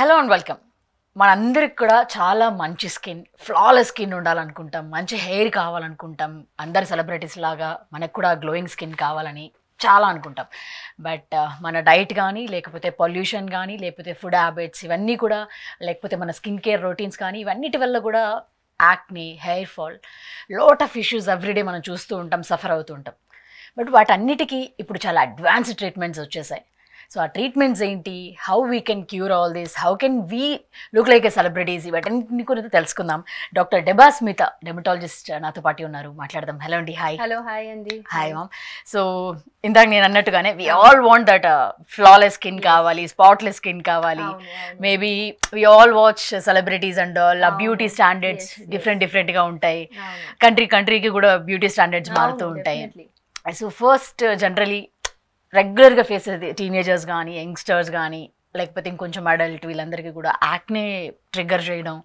Hello and welcome. మనందరికి కూడా చాలా మంచి స్కిన్, ఫ్లాలెస్ స్కిన్ ఉండాలనుకుంటాం, మంచి హెయిర్ కావాలనుకుంటాం. అందరు సెలబ్రిటీస్ లాగా మనకు కూడా గ్లోయింగ్ స్కిన్ కావాలని చాలా అనుకుంటాం. బట్ మన డైట్ కానీ, లేకపోతే పొల్యూషన్ కానీ, లేకపోతే ఫుడ్ హ్యాబిట్స్ ఇవన్నీ కూడా, లేకపోతే మన స్కిన్ కేర్ రొటీన్స్ కానీ, ఇవన్నిటి వల్ల కూడా acne, hair fall, lot of issues every day మనం చూస్తూ ఉంటాం, సఫర్ అవుతూ ఉంటాం. బట్ వాటన్నిటికీ ఇప్పుడు చాలా అడ్వాన్స్డ్ ట్రీట్మెంట్స్ వచ్చేసాయి. సో ఆ ట్రీట్మెంట్స్ ఏంటి, how we can cure all this, how can we look like a celebrities, ఇవన్నీ గురించి తెలుసుకుందాం. డాక్టర్ డెబా స్మిత, డెమటాలజిస్ట్ నాతో పాటు ఉన్నారు, మాట్లాడదాం. హలో అండి. హాయ్. హలో. హాయ్ అండి. Hi ma'am. సో ఇందాక నేను అన్నట్టుగానే we all want that flawless skin కావాలి, స్పాట్లెస్ స్కిన్ కావాలి. Maybe we all watch celebrities and all, beauty standards డిఫరెంట్గా ఉంటాయి. కంట్రీకి కూడా బ్యూటీ స్టాండర్డ్స్ మారుతూ ఉంటాయి. సో ఫస్ట్ జనరలీ రెగ్యులర్గా ఫేస్ అయ్యేది టీనేజర్స్ కానీ, యంగ్స్టర్స్ కానీ, లేకపోతే ఇంకొంచెం అడల్ట్, వీళ్ళందరికీ కూడా యాక్నే ట్రిగ్గర్ చేయడం,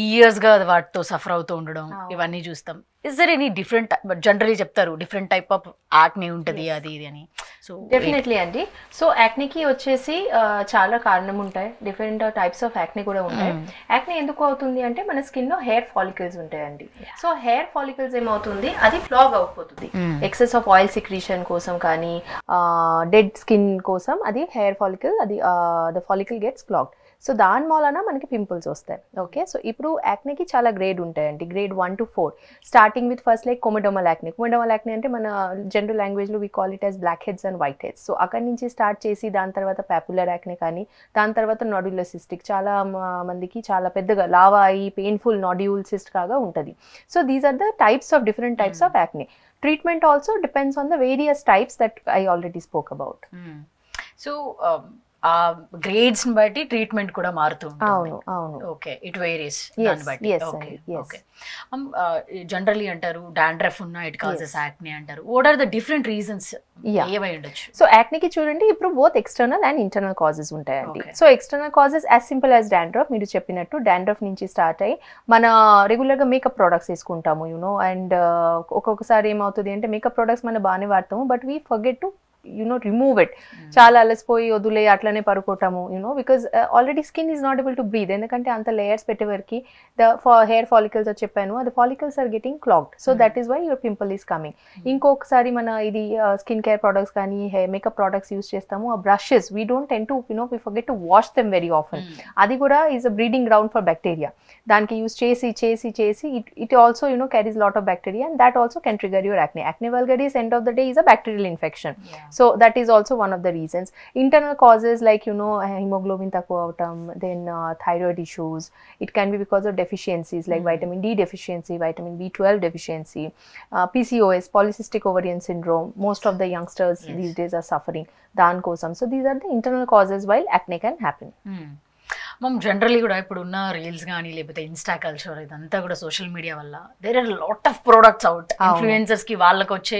ఇయర్స్గా వాటితో సఫర్ అవుతూ ఉండడం, ఇవన్నీ చూస్తాం. Is there any different, generally చెప్తారు డిఫరెంట్ టైప్ ఆఫ్ యాక్నే ఉంటుంది అది ఇది అని. సో డెఫినెట్లీ అండి. సో యాక్నీకి వచ్చేసి చాలా కారణం ఉంటాయి, డిఫరెంట్ టైప్స్ ఆఫ్ యాక్నీ కూడా ఉంటాయి. యాక్నీ ఎందుకు అవుతుంది అంటే మన స్కిన్ లో హెయిర్ ఫాలికల్స్ ఉంటాయండి. సో హెయిర్ ఫాలికల్స్ ఏమవుతుంది, అది క్లాగ్ అయిపోతుంది. ఎక్సెస్ ఆఫ్ ఆయిల్ సిక్రీషన్ కోసం కానీ, డెడ్ స్కిన్ కోసం అది హెయిర్ ఫాలికల్, అది the follicle gets clogged. So దాని మూలన మనకి పింపుల్స్ వస్తాయి. ఓకే, సో ఇప్పుడు యాక్నీకి చాలా గ్రేడ్ ఉంటాయండి, grade 1 to 4. Starting with first like comedonal acne. Comedonal acne అంటే మన జనరల్ లాంగ్వేజ్లో we call it as black heads and white heads. So అక్కడి నుంచి స్టార్ట్ చేసి దాని తర్వాత పాపులర్ యాక్నీ కానీ, దాని తర్వాత నాడ్యులర్ సిస్టిక్, చాలా మందికి చాలా పెద్దగా లావా అయ్యి పెయిన్ఫుల్ నాడ్యూల్ సిస్ట్ కాగా ఉంటుంది. So these are the types of different types of acne. Treatment also depends on the various types that I already spoke about. So ఆ గ్రేడ్స్ ని బట్టి ట్రీట్మెంట్ కూడా మారుతూ ఉంటుంది. అవును అవును. ఓకే, ఇట్ వేరీస్ దాన్ని బట్టి. ఓకే, జనరల్లీ అంటారు డాండ్రఫ్ ఉన్న ఇట్ కాజెస్ యాక్నీ అంటారు. What are the different reasons ఏవై ఉండొచ్చు? సో యాక్నీకి చూడండి, ఇప్పుడు both external and internal causes ఉంటాయండి. So external causes as simple as dandruff. మీరు చెప్పినట్టు డాండ్రఫ్ నుంచి స్టార్ట్ అయ్యి మన రెగ్యులర్గా మేకప్ ప్రోడక్ట్స్ వేసుకుంటాము, యూనో, అండ్ ఒక్కొక్కసారి ఏమవుతుంది అంటే మేకప్ ప్రోడక్ట్స్ మనం బాగానే వాడతాము, but we forget to remove it. చాలా అలసిపోయి వదిలే అట్లనే పడుకోవటము, because already skin is not able to breathe. ఎందుకంటే అంత లేయర్స్ పెట్టే వరకు ద హెయిర్ ఫాలికల్స్ చెప్పాను, అది follicles are getting clogged. So that is why your pimple is coming. ఇంకొకసారి మన ఇది స్కిన్ కేర్ ప్రోడక్ట్స్ కానీ మేకప్ ప్రోడక్ట్స్ యూస్ చేస్తాము, ఆ brushes we don't tend to we forget to wash them very often. అది కూడా is a breeding ground for bacteria. దానికి use చేసి చేసి చేసి it also carries lot of bacteria, and that also can trigger your acne. Acne vulgaris end of the day is a bacterial infection. So that is also one of the reasons. Internal causes like hemoglobin takku avatam, then thyroid issues. It can be because of deficiencies like vitamin D deficiency, vitamin B12 deficiency, PCOS, polycystic ovarian syndrome. Most of the youngsters these days are suffering dan kosam. So these are the internal causes while acne can happen. మనం generally కూడా ఇప్పుడు ఉన్న reels కానీ, లేకపోతే Insta culture, ఇదంతా కూడా social media వల్ల there are lot of products out. Influencers కి వాళ్ళకి వచ్చే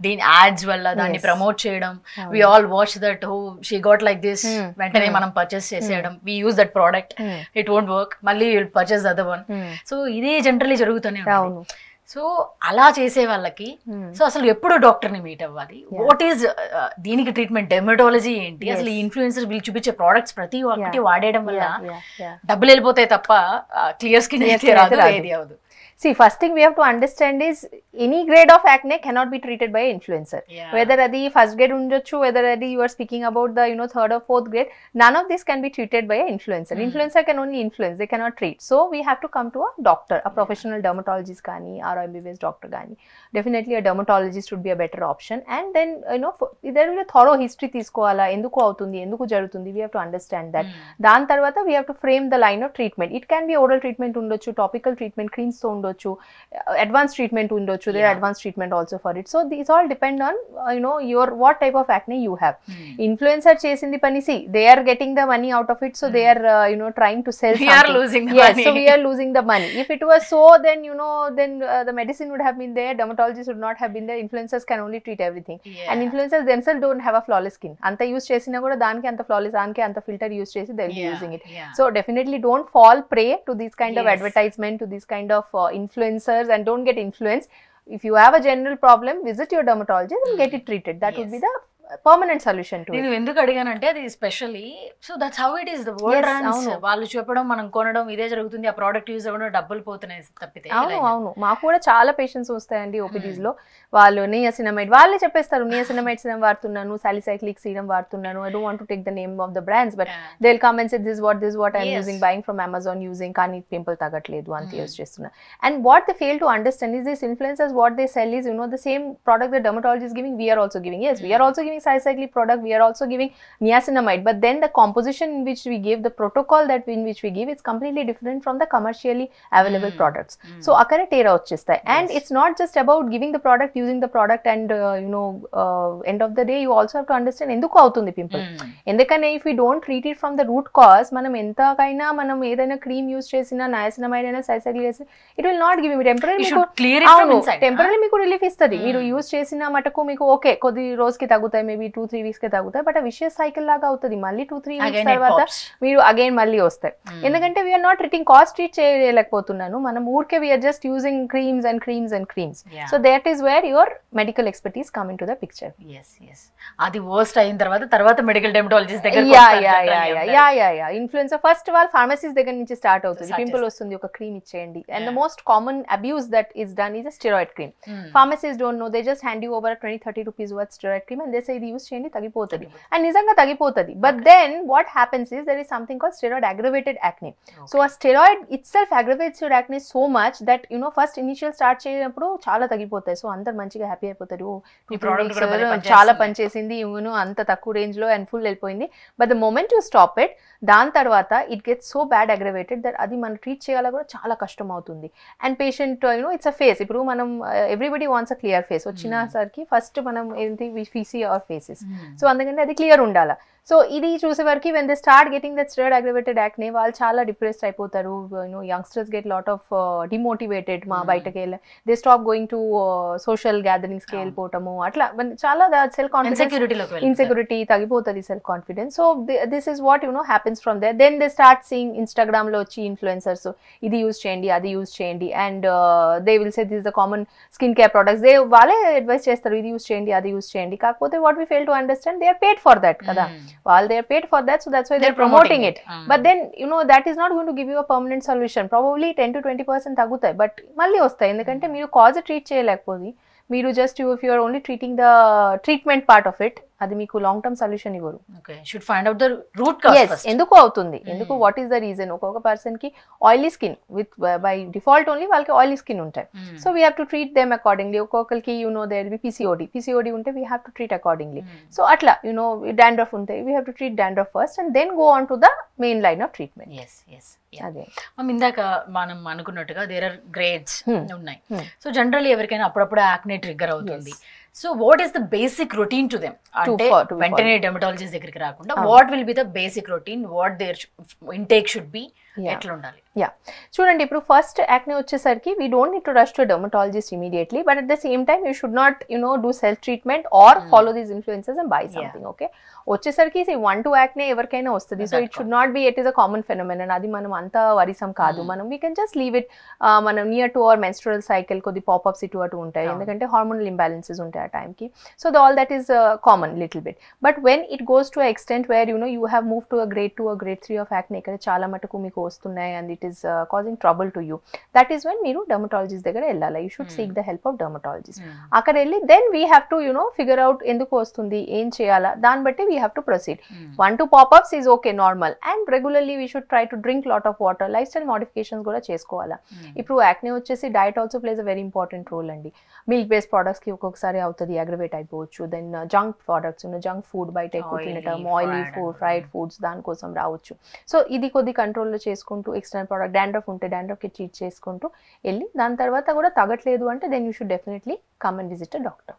దీని యాడ్స్ వల్ల దాన్ని ప్రమోట్ చేయడం, we all watch that who she got like this, వెంటనే మనం పర్చేస్ చేసేయడం, we use that product, it won't work, మళ్ళీ will purchase other one. So ఇదే జనరల్లీ జరుగుతూనే ఉంటుంది. సో అలా చేసే వాళ్ళకి సో అసలు ఎప్పుడు డాక్టర్ని మీట్ అవ్వాలి? వాట్ ఈజ్ దీనికి ట్రీట్మెంట్, డెర్మటాలజీ ఏంటి? అసలు ఈ ఇన్ఫ్లుయెన్సర్ వీళ్ళు చూపించే ప్రోడక్ట్స్ ప్రతి ఒక్కటి వాడేయడం వల్ల డబ్బులు వెళ్ళిపోతాయి తప్ప క్లియర్ స్కిన్ అయితే రాదు, ఏది అవ్వదు. See, first thing we have to understand is any grade of acne cannot be treated by an influencer. Whether adi first grade undochu, whether adi you are speaking about the third or fourth grade, none of this can be treated by an influencer. Influencer can only influence, they cannot treat. So we have to come to a doctor, a professional dermatologist kani or MBBS doctor kani. Definitely a dermatologist would be a better option. And then there will be a thorough history తీసుకోవాలా, ఎందుకు అవుతుంది, ఎందుకు జరుగుతుంది, we have to understand that. దాని తర్వాత we have to frame the line of treatment. It can be oral treatment ఉండొచ్చు, topical treatment, creams తో ఉండొచ్చు, advanced treatment ఉండొచ్చు, there are advanced treatment also for it. So these all depend on your what type of acne you have. Influencer చేసింది పని, see they are getting the money out of it, so they are trying to sell something. We are losing the money. So we are losing the money. If it was so, then then the medicine would have been there, dermatologists would not have been there. Influencers can only treat everything. And influencers themselves don't have a flawless skin. anta use chesina kuda daniki anta flawless, daniki anta filter use chesi they will be using it. So definitely don't fall prey to this kind of advertisement, to this kind of influencers, and don't get influenced. If you have a general problem, visit your dermatologist and get it treated. That would be the permanent solution to. నేను ఎందుకు అడిగానంటే అది specially so that's how it is the world runs. వాళ్ళు చెప్పడం మనం కొనడం ఇదే జరుగుతుంది, ఆ ప్రోడక్ట్ యూజ్ అవ్వడం డబ్బులు పోతున్నాయి తప్పితే. అవును మాకు కూడా చాలా పేషెంట్స్ వస్తాయండి ఓపీడీస్ లో, వాళ్ళు నియాసినమైడ్ వాళ్ళే చెప్పేస్తారు నియాసినమైడ్ సీరం వాడుతున్నాను, సాలిసైక్లిక్ సీరం వాడుతున్నాను, I don't want to take the name of the brands but they will come and say this what I am using, buying from Amazon using, కానీ pimple తగ్గట్లేదు అంత use చేస్తున్నా. And what they fail to understand is this influencers what they sell is the same product the dermatologist is giving, we are also giving. Yes, we are also giving salicylate product, we are also giving niacinamide, but then the composition in which we give, the protocol that in which we give, is completely different from the commercially available products. So akare tera vachestai. And it's not just about giving the product, using the product, and end of the day you also have to understand enduku avutundi pimple. Endukane if we don't treat it from the root cause, manam enta kaina manam edaina cream use chesina niacinamide aina salicylate, it will not give you temporary, you should clear it from inside. Temporarily మీకు relief ఇస్తుంది, మీరు use చేసిన మటుకు మీకు okay కొద్ది రోజుకి తగ్గుతాయి, maybe 2-3 weeks కి తగ్గుతాయి, బట్ ఆ విషయస్ సైకిల్ లాగా అవుతుంది, మళ్ళీ 2-3 వీక్స్ తర్వాత మీరు అగైన్ మళ్ళీ వస్తాయి. ఎందుకంటే we are not treating, cause treat చేయలేకపోతున్నాను మనం, ఊరికే we are just using creams and creams and creams. So that is where your medical expertise come into the picture. అది వర్స్ట్ అయిన తర్వాత మెడికల్ డెర్మటాలజిస్ట్ దగ్గర influencer first of all pharmacies దగ్గర నుంచి start అవుతుంది. పింపుల్ వస్తుంది, ఒక క్రీమ్ ఇచ్చేయండి. And the most common abuse that is done is steroid cream. Pharmacists don't know, they just hand you over a 20-30 rupees worth steroid cream and they say ఇది use చేయండి తగ్గిపోతుంది, and నిజంగా తగ్గిపోతుంది. But then what happens is there is something called steroid aggravated acne. So a steroid itself aggravates your acne so much that first initial start చేయనప్పుడు చాలా తగ్గిపోతాయి. So అందరు మంచిగా హ్యాపీ అయిపోతారు, చాలా పనిచేసింది అంత తక్కువ రేంజ్ లో అండ్ ఫుల్ వెళ్ళిపోయింది. But the moment you stop it, దాని తర్వాత it gets so bad aggravated that అది మనం ట్రీట్ చేయాలా కూడా చాలా కష్టం అవుతుంది. And patient it's a face, ఇప్పుడు మనం everybody wants a clear face, వచ్చిన సరికి ఫస్ట్ మనం ఏంటి we see our faces, so అందుకంటే అది క్లియర్ ఉండాలా. సో ఇది చూసే వరకు when they start getting that steroid aggravated acne, వాళ్ళు చాలా డిప్రెస్డ్ అయిపోతారు. Youngsters get lot of demotivated, మా బయటకి వెళ్ళి they stop going to social gatherings కి వెళ్ళిపోవటము, అట్లా చాలా సెల్ఫ్ కాన్ఫిడెన్స్, ఇన్సెక్యూరిటీ తగ్గిపోతుంది, self confidence. So this is what happens from there. Then they start seeing Instagram లో వచ్చి ఇన్ఫ్లుయెన్సర్స్ ఇది యూజ్ చేయండి, అది యూజ్ చేయండి, and they will say this the common skin care products, వాళ్ళే అడ్వైస్ చేస్తారు ఇది యూజ్ చేయండి, అది యూజ్ చేయండి. కాకపోతే what we fail to understand, they are paid for that కదా, well they are paid for that, so that's why they're promoting it. But then that is not going to give you a permanent solution. Probably 10-20% తగ్గుతాయి, but మళ్ళీ వస్తాయి. ఎందుకంటే మీరు cause treat చేయలేకపోతే, మీరు just if you are only treating the treatment part of it, అది మీకు long term solution ఇవ్వరు. Should find out the root cause, ఎందుకు అవుతుంది, ఎందుకు, వాట్ ఈస్ ద రీజన్. ఒక్కొక్క పర్సన్ కి oily skin with by default only వాళ్ళకి oily skin ఉంటాయి, so we have to treat them accordingly. ఒక్కొక్కరికి దేర్ బి పిసిఓడి ఉంటే we have to treat accordingly. So అట్లా డాండ్రఫ్ ఉంటే we have to treat dandruff first and then go on to the main line of treatment. అదే ఇందాక మనం అనుకున్నట్టుగా there are grades ఉన్నాయి. So generally ఎవరికైనా అప్పుడప్పుడు యాక్నే ట్రిగ్గర్ అవుతుంది. So what is the basic routine to them, అంటే వెంటనే డెర్మటాలజిస్ట్ దగ్గరికి రాకుండా what will be the basic routine, what their intake should be, ఎట్లా ఉండాలి? చూడండి, ఇప్పుడు ఫస్ట్ యాక్నే వచ్చేసరికి we don't need to rush to dermatologist immediately, but at the same time you should not do self treatment or follow these influences and buy something. Okay, వచ్చేసరికి 1-2 acne ఎవరికైనా వస్తుంది. So it should not be, it is a common phenomenon, అది మనం అంత worrisome కాదు. మనం we can just leave it, మనం near to our menstrual cycle కొద్ది పాపప్స్ ఇటు అటు ఉంటాయి, ఎందుకంటే హార్మోనల్ ఇంబ్యాలెన్సెస్ ఉంటాయి ఆ టైంకి. So all that is common little bit. But when it goes to extent where you have move to grade 2 or grade 3 of acne, ఇక్కడ చాలా మటుకు మీకు వస్తున్నాయి and it is causing trouble to you, that is when మీరు dermatologist దగ్గర వెళ్ళాలి. You should seek the help of dermatologist. అక్కడ వెళ్ళి then we have to figure out ఎందుకు వస్తుంది, ఏం చేయాలా, దాన్ని బట్టి we have to proceed. 1-2 popups is okay, normal, and regularly we should try to drink lot of water. Lifestyle modifications కూడా చేసుకోవాలా. ఇప్పుడు యాక్నే వచ్చేసి diet also places a very important role అండి. మిల్క్ బేస్డ్ ప్రోడక్ట్స్ కి ఒక్కొక్కసారి అవుతుంది, aggravate అయిపోవచ్చు. Then junk products, junk food బయట ఎక్కువ తినటం, ఆయిలీ ఫుడ్, ఫ్రైడ్ ఫుడ్స్, దానికోసం రావచ్చు. సో ఇది కొద్ది కంట్రోల్లో చేసుకుంటూ, ఎక్స్టర్నల్ ప్రోడక్ట్ డాండ్రఫ్ ఉంటే డాండ్రఫ్కి ట్రీట్ చేసుకుంటూ వెళ్ళి, దాని తర్వాత కూడా తగ్గట్లేదు అంటే then you should definitely come and visit a doctor.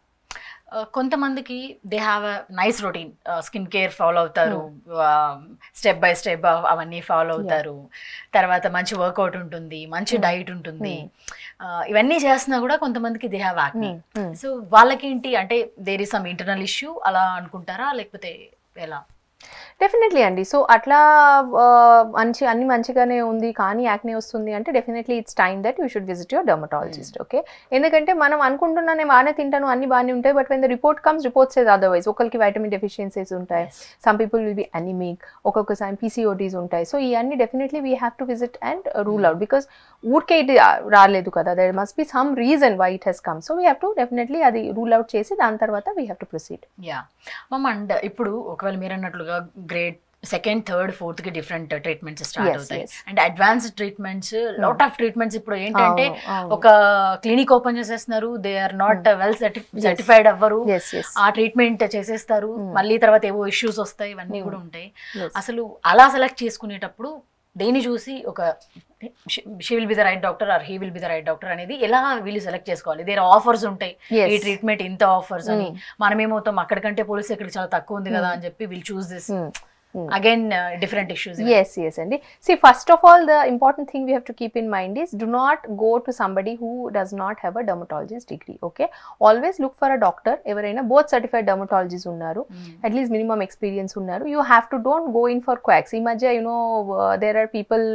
కొంతమందికి they have a nice routine, skin care follow అవుతారు, స్టెప్ బై స్టెప్ అవన్నీ ఫాలో అవుతారు, తర్వాత మంచి వర్కౌట్ ఉంటుంది, మంచి డైట్ ఉంటుంది, ఇవన్నీ చేస్తున్నా కూడా కొంతమందికి దే హ్యావ్ యాక్నీ. సో వాళ్ళకేంటి అంటే there is some internal issue అలా అనుకుంటారా, లేకపోతే ఎలా? డెఫినెట్లీ అండి. సో అట్లా అన్ని మంచిగానే ఉంది కానీ యాక్నే వస్తుంది అంటే definitely it's time that you should visit your dermatologist. Okay, ఎందుకంటే మనం అనుకుంటున్నా నేను బాగానే తింటాను అన్ని బాగానే ఉంటాయి, but when the report comes report says otherwise. ఒకరికి వైటమిన్ డెఫిషియన్సీస్ ఉంటాయి, some people will be anaemic, ఒక్కొక్కసారి PCODs ఉంటాయి. సో ఇవన్నీ definitely we have to visit and rule out, because ఊరికే ఇది రాలేదు కదా, there must be some reason why it has come. So we have to definitely అది rule out చేసి దాని తర్వాత we have to proceed. Yeah hmm, and ఇప్పుడు ఒకవేళ మీరు అన్నట్లుగా గ్రేడ్ సెకండ్ థర్డ్ ఫోర్త్ కి డిఫరెంట్ ట్రీట్మెంట్స్ స్టార్ట్ అవుతాయి, and advanced treatments, lot of treatments ఇప్పుడు ఏంటంటే ఒక క్లినిక్ ఓపెన్ చేసేస్తున్నారు, they are not well certified అవ్వరు, ఆ ట్రీట్మెంట్ చేసేస్తారు, మళ్ళీ తర్వాత ఏవో ఇష్యూస్ వస్తాయి, ఇవన్నీ కూడా ఉంటాయి. అసలు అలా సెలెక్ట్ చేసుకునేటప్పుడు దేని చూసి ఒక she will be the right doctor or he will be the right doctor అనేది ఎలా వీళ్ళు సెలెక్ట్ చేసుకోవాలి? దేర్ ఆఫర్స్ ఉంటాయి, ఈ ట్రీట్మెంట్ ఇంత ఆఫర్స్ అని, మనమేమవుతాం అక్కడికంటే పోలీస్ ఇక్కడ చాలా తక్కువ ఉంది కదా అని చెప్పి will choose this. Again, different issues. Yes, and see, first of all, the important thing we have to keep in mind is do not go to somebody who does not have a dermatologist degree. Okay, always look for a doctor. Everaina both certified dermatologists unnaru, at least minimum experience unnaru. You have to don't go in for quacks. Ee madhya, there are people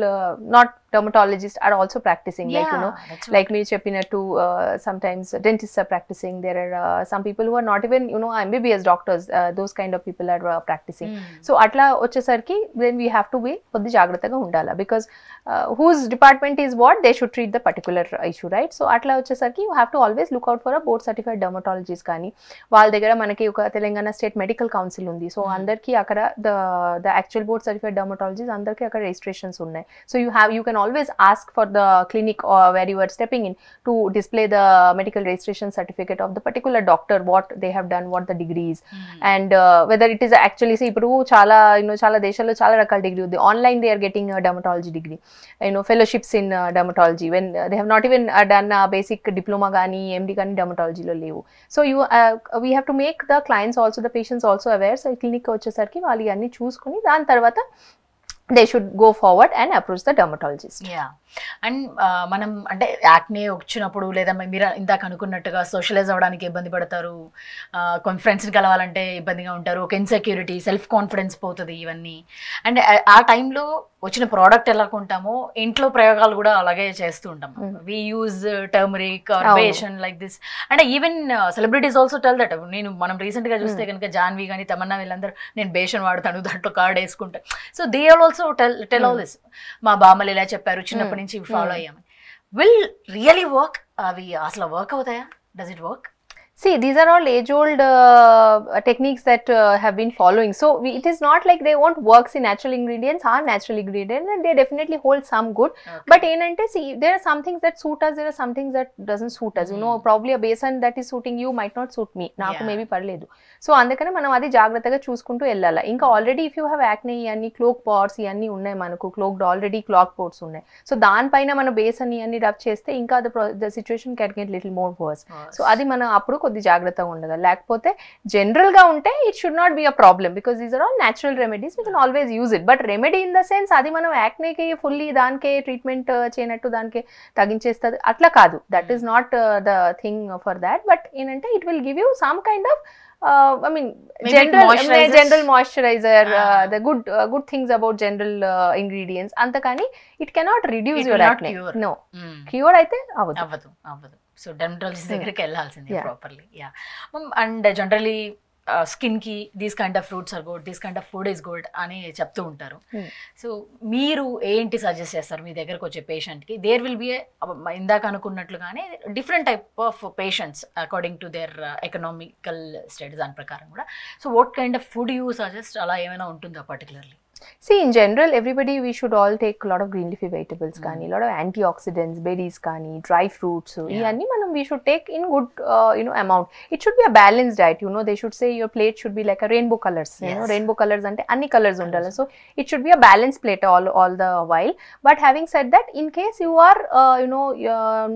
not dermatologists are also practicing, like like me cheppinattu, sometimes dentists are practicing. There are some people who are not even MBBS doctors, those kind of people are practicing. So atla వచ్చేసరికి then we have to be కొద్ది జాగ్రత్తగా ఉండాలా, because whose department is what, they should treat the particular issue, right? So atla వచ్చేసరికి you have to always look out for a board certified dermatologist. కానీ వాళ్ళ దగ్గర మనకి ఒక తెలంగాణ స్టేట్ మెడికల్ కౌన్సిల్ ఉంది, సో అందరికి అక్కడ the actual board certified dermatologist అందరికి అక్కడ registrations ఉన్నాయి. So you can always ask for the clinic or where you are stepping in to display the medical registration certificate of the particular doctor, what they have done, what the degrees, and whether it is actually, see, ఇప్పుడు చాలా చాలా దేశాల్లో చాలా రకాల degree ఉంది. Online they are getting dermatology degree, fellowships in dermatology when they have not even done basic diploma కానీ MD కానీ డర్మటాలజీలో లేవు. So we have to make the clients also, the patients also aware. So clinic వచ్చేసరికి వాళ్ళు ఇవన్నీ చూసుకుని దాని తర్వాత they should go forward and approach the dermatologist. Yeah, and మనం అంటే యాక్నే వచ్చినప్పుడు లేదా మీరు ఇందాక అనుకున్నట్టుగా సోషలైజ్ అవ్వడానికి ఇబ్బంది పడతారు, కొన్ని ఫ్రెండ్స్ని కలవాలంటే ఇబ్బందిగా ఉంటారు, ఒక ఇన్సెక్యూరిటీ, సెల్ఫ్ కాన్ఫిడెన్స్ పోతుంది ఇవన్నీ. అండ్ ఆ టైంలో వచ్చిన ప్రోడక్ట్ ఎలా కొంటామో ఇంట్లో ప్రయోగాలు కూడా అలాగే చేస్తూ ఉంటాం. We use turmeric or besan like this. అంటే even celebrities also tell that. మనం రీసెంట్గా చూస్తే కనుక జాన్వి కానీ తమన్నా వీళ్ళందరూ నేను బేషన్ వాడతాను, దాంట్లో కార్డ్ వేసుకుంటా. So they are also tell all this. మా బామ్మలు ఇలా చెప్పారు, చిన్నప్పటి నుంచి ఫాలో అయ్యామని. Will really work? అవి అసలు వర్క్ అవుతాయా? Does it work? See, these are all age-old techniques that have been following. So it is not like they won't work. See, natural ingredients are natural ingredients and they definitely hold some good. Okay. But ఏంటంటే, see, there are some things that suit us, there are some things that doesn't suit us. Probably a basin that is suiting you might not suit me. నాకు maybe పర్లేదు. So అందుకనే మనం అది జాగ్రత్తగా చూసుకుంటూ వెళ్ళాలి. ఇంకా already if you have acne, ఇవన్నీ క్లోక్ పాట్స్ ఇవన్నీ ఉన్నాయి మనకు, క్లోక్డ్ ఆల్రెడీ క్లాక్ పోర్ట్స్ ఉన్నాయి. సో దానిపైన మన బేసన్ ఇవన్నీ రబ్ చేస్తే ఇంకా the situation can get little more worse. So అది మనం అప్పుడు కొద్ది జాగ్రత్తగా ఉండదు. లేకపోతే జనరల్ గా ఉంటే it should not be a problem, because these are all natural remedies, we can always use it. But remedy in the sense అది మనం యాక్నేకి ఫుల్లీ దానికే ట్రీట్మెంట్ చేయనట్టు దానికి తగ్గించేస్తుంది అట్లా కాదు. That is not the thing for that. But ఏంటంటే it will give you some kind of general moisturizer, the good things about general ingredients. Antakani it cannot reduce your acne. No, cure aithe avadu. So dermatologist దగ్గరికి వెళ్ళాల్సిందే properly. Yeah, and generally skin కి these kind of fruits are good, these kind of food is good అని చెప్తూ ఉంటారు. So మీరు ఏంటి suggest చేస్తారు మీ దగ్గరకు వచ్చే పేషెంట్కి? దేర్ విల్ బి ఇందాక అనుకున్నట్లుగానే different type of patients according to their economical status దాని ప్రకారం కూడా. So what kind of food you suggest? అలా ఏమైనా ఉంటుందా particularly? See, in general, everybody, we should all take a lot of green leafy vegetables, kani, a lot of antioxidants, berries, kani, dry fruits. So, we should take in good, amount. It should be a balanced diet. They should say your plate should be like a rainbow colors. Rainbow colors ante anni colors undala. So, it should be a balanced plate all the while. But having said that, in case you are,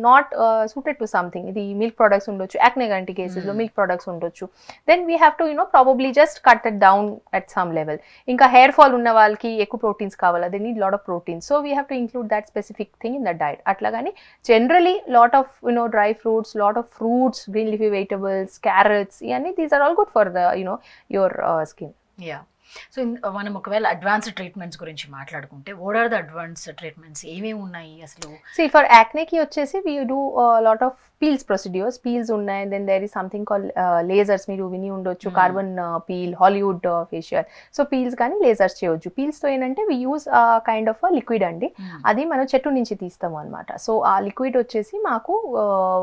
not suited to something, the milk products undochu, acne ganti cases lo milk products undochu, then we have to, probably just cut it down at some level. Inka hair fall unna వాళ్ళకి ఎక్కువ proteins కావాలా, they need lot of proteins. So we have to include that specific thing in the diet. అట్లాగాని generally lot of dry fruits, lot of fruits, green leafy vegetables, carrots, ఇవన్నీ these are all good for the your skin. Yeah, so మనం ఒకవేళ advanced treatments గురించి మాట్లాడుకుంటే what are the advanced treatments ఏమేమి ఉన్నాయి అసలు? See, for acne ki వచ్చేసి we do a lot of peels procedures. Peels ఉన్నాయి, then there is something called lasers. మీరు విని ఉండొచ్చు, carbon peel, Hollywood facial. So peels కానీ లేజర్స్ చేయొచ్చు. పీల్స్ తో ఏంటంటే we use kind of liquid అండి, అది మనం చెట్టు నుంచి తీస్తాము అనమాట. సో ఆ లిక్విడ్ వచ్చేసి మాకు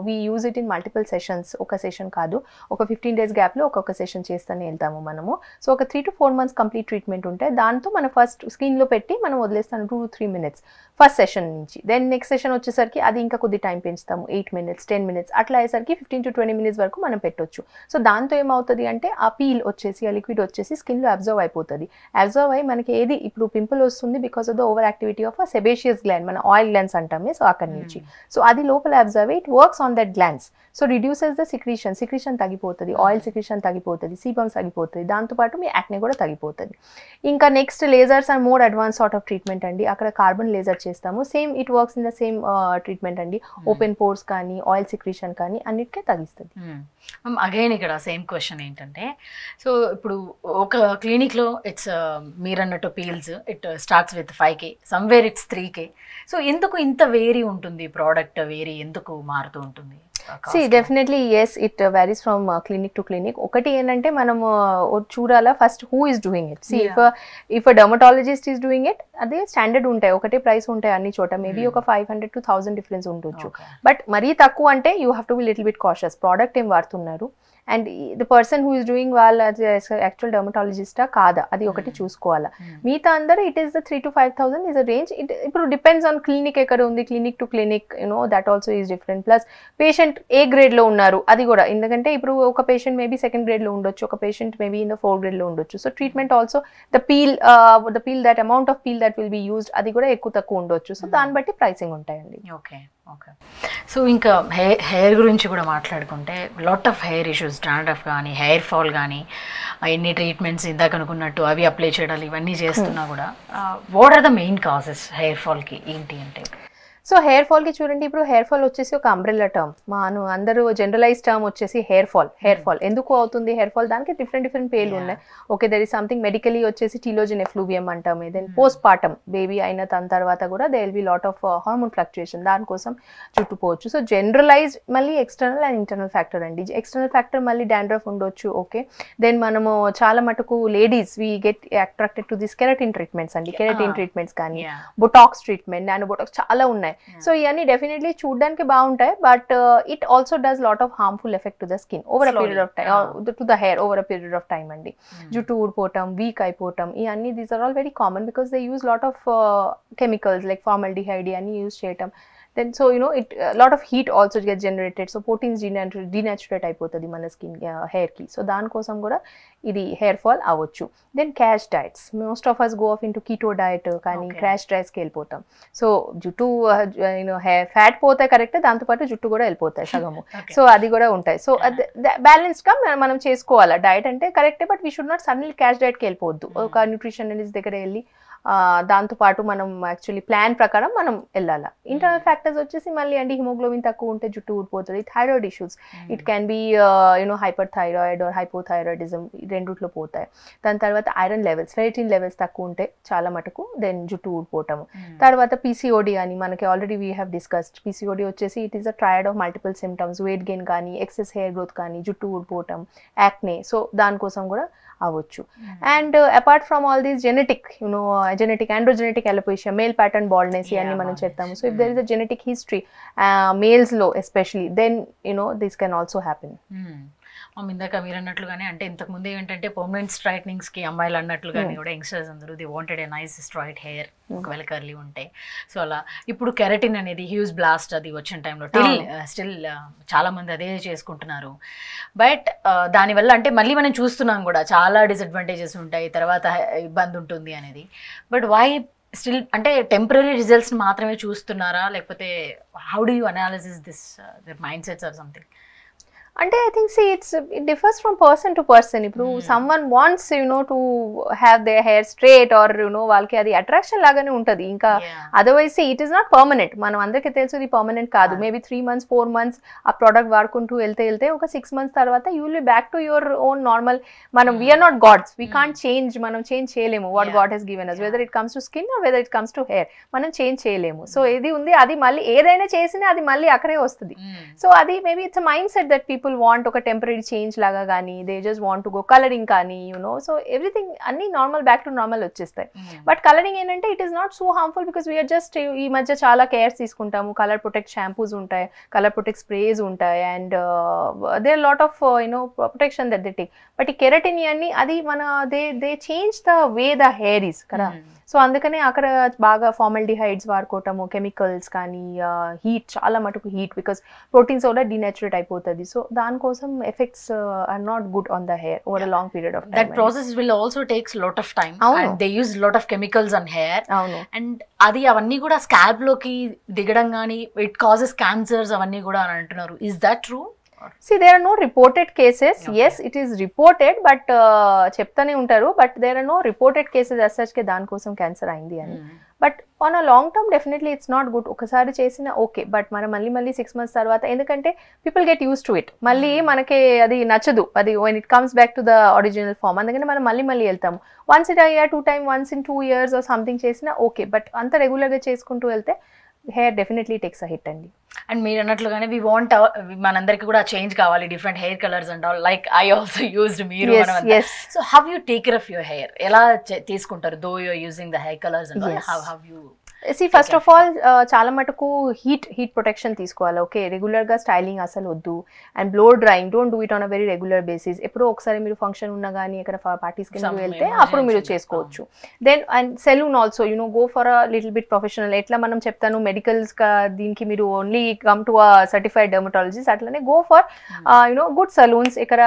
we use it in multiple sessions, ఒక సెషన్ కాదు, ఒక 15 days గ్యాప్ లో ఒక్కొక్క సెషన్ చేస్తూనే వెళ్తాము మనము. సో ఒక 3 to 4 months కంప్లీట్ ట్రీట్మెంట్ ఉంటే దాంతో మనం ఫస్ట్ స్కిన్ లో పెట్టి మనం వదిలేస్తాను 2-3 minutes ఫస్ట్ సెషన్ నుంచి. దెన్ నెక్స్ట్ సెషన్ వచ్చేసరికి అది ఇంకా కొద్ది టైం పెంచుతాము, 8 minutes 10 minutes అట్లా అయ్యేసరికి 15 to 20 minutes వరకు మనం పెట్టొచ్చు. సో దాంతో ఏమవుతుంది అంటే ఆ పీల్ వచ్చేసి, ఆ లిక్విడ్ వచ్చేసి స్కిన్ లో అబ్జర్వ్ అయిపోతుంది. అబ్జర్వ్ అయ్యి మనకి ఏది ఇప్పుడు పింపుల్ వస్తుంది because of the over activity of sebaceous gland, మన ఆయిల్ గ్లాండ్స్ అంటామే, సో అక్కడి నుంచి. సో అది లోపల observe it works on that glands. So reduces the secretion తగ్గిపోతుంది, ఆయిల్ సిక్రీషన్ తగ్గిపోతుంది, సీబమ్స్ తగ్గిపోతుంది, దాంతోపాటు మీ యాక్నే కూడా తగ్గిపోతుంది. ఇంకా next lasers and more advance sort of treatment అండి. అక్కడ కార్బన్ లేజర్ చేస్తాము, same it works in the same treatment అండి. ఓపెన్ పోర్స్ కానీ ఆయిల్ సిక్రీషన్ కానీ అన్నిటికీ తగ్గిస్తుంది. అగైన్ ఇక్కడ సేమ్ క్వశ్చన్ ఏంటంటే, సో ఇప్పుడు ఒక క్లినిక్లో ఇట్స్ మీరు అన్నట్టు peels it starts with 5K, somewhere it's 3K. So ఎందుకు ఇంత వేరీ ఉంటుంది, ప్రోడక్ట్ వేరీ ఎందుకు మారుతూ ఉంటుంది? See, definitely yes, it varies from clinic to clinic. ఒకటి ఏంటంటే మనం చూడాలా first who is doing it. See, if a dermatologist is doing it, అదే స్టాండర్డ్ ఉంటాయి, ఒకటే ప్రైస్ ఉంటాయి అన్ని చోట. మేబీ ఒక 500 to 1000 డిఫరెన్స్ ఉండొచ్చు. బట్ మరీ తక్కువ అంటే you have to be little bit cautious, product ఏం వాడుతున్నారు and the person who is doing వాళ్ళ యాక్చువల్ డర్మటాలజిస్టా కాదా, అది ఒకటి చూసుకోవాలా. మిగతా అందరూ it is the 3 to 5,000 is a range. ఇప్పుడు డిపెండ్స్ ఆన్ క్లినిక్ ఎక్కడ ఉంది, clinic to clinic that also is different. Plus patient A grade లో ఉన్నారు అది కూడా, ఎందుకంటే ఇప్పుడు ఒక పేషెంట్ మేబీ 2nd grade లో ఉండొచ్చు, ఒక patient maybe in the 4th grade లో ఉండొచ్చు. So treatment also the peel that amount of peel that will be used అది కూడా ఎక్కువ తక్కువ ఉండొచ్చు. సో దాన్ని బట్టి ప్రైసింగ్ ఉంటాయండి. ఓకే. సో ఇంకా హెయిర్ గురించి కూడా మాట్లాడుకుంటే lot of hair issues, dandruff కానీ హెయిర్ ఫాల్ కానీ ఎన్ని ట్రీట్మెంట్స్ ఇందాక అనుకున్నట్టు అవి అప్లై చేయడాలు ఇవన్నీ చేస్తున్నా కూడా what are the main causes hair ఫాల్కి ఏంటి అంటే? సో హెయిర్ ఫాల్కి చూడండి, ఇప్పుడు హెయిర్ ఫాల్ వచ్చేసి ఒక అంబ్రెల్లా టర్మ్, అందరూ జనరలైజ్ టర్మ్ వచ్చేసి హెయిర్ ఫాల్ ఎందుకు అవుతుంది హెయిర్ ఫాల్, దానికి డిఫరెంట్ పేర్లు ఉన్నాయి. Okay, there is something medically వచ్చేసి టీలోజన్ ఎఫ్లూవియం అంటాము. దెన్ పోస్ట్ పార్టమ్ బేబీ అయిన తర్వాత కూడా they will be lot of hormone fluctuation, దానికోసం చుట్టుపోవచ్చు. సో జనరలైజ్ మళ్ళీ ఎక్స్టర్నల్ అండ్ ఇంటర్నల్ ఫ్యాక్టర్ అండి. ఎక్స్టర్నల్ ఫ్యాక్టర్ మళ్ళీ డాండ్రఫ్ ఉండొచ్చు. ఓకే, దెన్ మనము చాలా మటుకు ladies we get attracted to this keratin treatments అండి. కెరటిన్ ట్రీట్మెంట్స్ కానీ బొటాక్స్ ట్రీట్మెంట్, నానో బొటాక్స్ చాలా ఉన్నాయి. సో ఇవన్నీ డెఫినెట్లీ చూడడానికి బాగుంటాయి, but it also does lot of harmful effect to the skin over a period of time, to the hair over a period of time అండి. జుట్టు ఊడిపోవటం, weak అయిపోవటం, ఇవన్నీ these are all very common because they use lot of chemicals like formaldehyde అన్ని use చేయటం. Then so it lot of heat also gets generated, so proteins denaturate అయిపోతుంది మన skin hair కి. సో దానికోసం కూడా ఇది హెయిర్ ఫాల్ అవ్వచ్చు. Then crash diets, most of us go off into keto diet కానీ క్రాష్ డైట్స్కి వెళ్ళిపోతాం. సో జుట్టు హెయిర్ ఫ్యాట్ పోతాయి కరెక్ట్, దాంతోపాటు జుట్టు కూడా వెళ్ళిపోతాయి సగము. సో అది కూడా ఉంటాయి. సో బ్యాలెన్స్డ్గా మనం చేసుకోవాలా. డైట్ అంటే కరెక్టే, but we should not suddenly crash డైట్కి వెళ్ళిపోవద్దు. ఒక న్యూట్రిషనలిస్ట్ దగ్గర వెళ్ళి దాంతోపాటు మనం యాక్చువల్లీ ప్లాన్ ప్రకారం మనం వెళ్ళాలి. ఇంటర్నల్ ఫ్యాక్టర్స్ వచ్చేసి మళ్ళీ అండి హిమోగ్లోబిన్ తక్కువ ఉంటే జుట్టు ఊడిపోతుంది. Thyroid issues, it can be hyper thyroid or hypothyroidism, రెండుట్లో పోతాయి. దాని తర్వాత ఐరన్ లెవెల్స్, ఫెరిటిన్ లెవెల్స్ తక్కువ ఉంటే చాలా మటుకు దెన్ జుట్టు ఊడిపోవటము. తర్వాత పీసీఓడి అని మనకి already we have discussed. PCOD వచ్చేసి it is a triad of multiple symptoms, weight gain కానీ, ఎక్సెస్ హెయిర్ గ్రోత్ కానీ, జుట్టు ఊడిపోవటం, యాక్నే. సో దానికోసం కూడా అవ్వచ్చు. And apart from all these genetic androgenetic alopecia, male pattern baldness ఇవన్నీ మనం చెప్తాము. So if there is a genetic history males లో especially, then this can also happen. ఇందాక మీరు అన్నట్లుగానే అంటే ఇంతకు ముందు ఏంటంటే పర్మనెంట్ స్ట్రైట్నింగ్స్కి అమ్మాయిలు అన్నట్లుగానే కూడా యంగ్స్టర్స్ అందరూ the wanted a nice straight hair ఒకవేళ కర్లీ ఉంటే. సో అలా ఇప్పుడు కెరటిన్ అనేది హ్యూజ్ బ్లాస్ట్ అది వచ్చిన టైంలో స్టిల్ చాలా మంది అదే చేసుకుంటున్నారు. బట్ దానివల్ల అంటే మళ్ళీ మనం చూస్తున్నాం కూడా చాలా డిసడ్వాంటేజెస్ ఉంటాయి, తర్వాత ఇబ్బంది ఉంటుంది అనేది. బట్ వై స్టిల్ అంటే టెంపరీ రిజల్ట్స్ని మాత్రమే చూస్తున్నారా, లేకపోతే how do you analysis this mind sets or something? అంటే I think it differs from person to person. ఇప్పుడు someone wants to have they hair straight or వాళ్ళకి అది అట్రాక్షన్ లాగానే ఉంటుంది. ఇంకా otherwise it is not permanent. మనం అందరికీ తెలుసు ఇది పర్మనెంట్ కాదు. మేబీ 3 months 4 months ఆ ప్రోడక్ట్ వాడుకుంటూ వెళ్తే ఒక 6 months తర్వాత you will be back to your own normal. మనం we are not gods, we can't change. మనం చేంజ్ చేయలేము what God has given us, whether it comes to skin or whether it comes to hair. మనం change చేయలేము. So ఇది ఉంది, అది మళ్ళీ ఏదైనా చేసినా అది మళ్ళీ అక్కడే వస్తుంది. సో అది maybe it's mind set that people want ఒక టెంపరీ చేంజ్ లాగా, కానీ they just want to go colouring కానీ సో ఎవ్రీథింగ్ అన్ని నార్మల్ బ్యాక్ టు నార్మల్ వచ్చేస్తాయి. బట్ కలరింగ్ ఏంటంటే it is not so harmful because we're just ఈ మధ్య చాలా కేర్స్ తీసుకుంటాము. కలర్ ప్రొటెక్ట్ షాంపూస్ ఉంటాయి, కలర్ ప్రొటెక్ట్ స్ప్రేస్ ఉంటాయి, and there lot of protection that they take. But ఈ కెరటిన్ అన్ని అది మన they change the way the hair is కదా. సో అందుకనే అక్కడ బాగా ఫార్మల్డిహైడ్స్ వాడుకోవటము, కెమికల్స్ కానీ, హీట్ చాలా మటుకు హీట్, బికాస్ ప్రోటీన్స్ కూడా డినేచురేట్ అయిపోతుంది. సో దానికోసం effects are not good on the hair over a long period of time. That process will also takes lot of time and they use lot of chemicals on hair. అవును. And అది అవన్నీ కూడా scalp లోకి దిగడం కానీ it causes cancers అవన్నీ కూడా అని అంటున్నారు. Is that true? See, there are no reported cases. Okay. Yes, it is reported, but చెప్తానే ఉంటారు. But there are no reported cases as such ke దాని కోసం క్యాన్సర్ అయింది అని. But on a long term definitely it's not good. ఒకసారి చేసిన okay, but మనం మళ్ళీ 6 months తర్వాత, ఎందుకంటే people get use to it. మళ్ళీ మనకి అది నచ్చదు, అది when it comes back to the original form. అందుకని మనం మళ్ళీ వెళ్తాము. వన్స్ ఇట్ అయ్యా 2 times, once in 2 years or something చేసినా ఓకే, బట్ అంత రెగ్యులర్గా చేసుకుంటూ వెళ్తే hair definitely takes a hit అండి. అండ్ మీరు అన్నట్లుగానే వి వాంట్ మనందరికి కూడా చేంజ్ కావాలి, different hair colours and all. Like I also used మీరు. So how you take care of your hair? ఎలా తీసుకుంటారు though you are using the hair colours and all? How you first of all చాలా మటుకు heat protection తీసుకోవాలి. Okay, రెగ్యులర్గా styling అసలు వద్దు. And blow drying don't do it on a very regular basis. ఎప్పుడో ఒకసారి మీరు ఫంక్షన్ ఉన్నా కానీ ఇక్కడ పార్టీస్కి వెళ్తే అప్పుడు మీరు చేసుకోవచ్చు. Then and salon also go for a little bit professional. ఎట్లా మనం చెప్తాను మెడికల్స్ దీనికి మీరు only come to a certified dermatologist, అట్లనే గో ఫర్ గుడ్ సలూన్స్. ఇక్కడ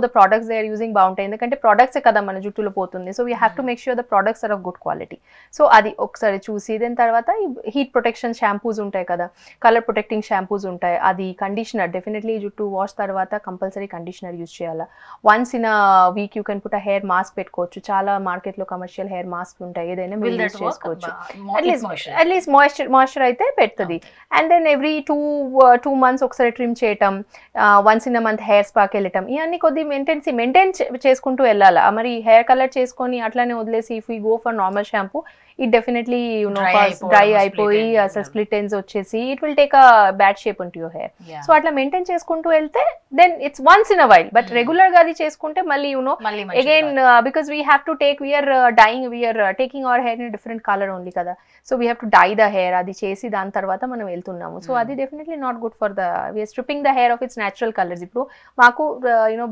the products they are using బాగుంటాయి, ఎందుకంటే ప్రొడక్ట్స్ కదా మన జుట్టులో పోతుంది. So we have to make sure the products are of good quality. So అది ఒకసారి చూసి దెన్ తర్వాత హీట్ ప్రొటెక్షన్ షాంపూస్ ఉంటాయి కదా, కలర్ ప్రొటెక్టింగ్ షాంపూస్ ఉంటాయి. అది కండిషనర్ డెఫినెట్లీ జుట్టు వాష్ తర్వాత కంపల్సరీ కండిషనర్ యూజ్ చేయాలి. Once in a week you can put a hair mask పెట్టుకోవచ్చు. చాలా మార్కెట్లో కమర్షియల్ హెయిర్ మాస్క్ ఉంటాయి, ఏదైనా మీరు యూజ్ చేసుకోవచ్చు. అట్లీస్ట్ మాయిశ్చర్ అయితే పెడుతుంది. అండ్ దెన్ ఎవ్రీ 2 months ఒకసారి ట్రిమ్ చేయటం, once in a month hair స్పాకి వెళ్ళటం, ఇవన్నీ కొద్ది మెయింటైన్ చేసుకుంటూ వెళ్ళాలి. మరి హెయిర్ కలర్ చేసుకొని అట్లానే వదిలేసి if you go for normal shampoo it definitely dry అయిపోయి అసలు స్ప్లిట్ ఎండ్స్ వచ్చేసి it will take a bad shape into your hair. So అట్లా మెయింటైన్ చేసుకుంటూ వెళ్తే then it's once in a while. But regular గా అది చేసుకుంటే మళ్ళీ again because we have to take we are taking our hair in different colour only కదా. So we have to dye the hair. అది చేసి దాని తర్వాత మనం వెళ్తున్నాము. సో అది definitely not good for we're stripping the hair of its natural colours. ఇప్పుడు మాకు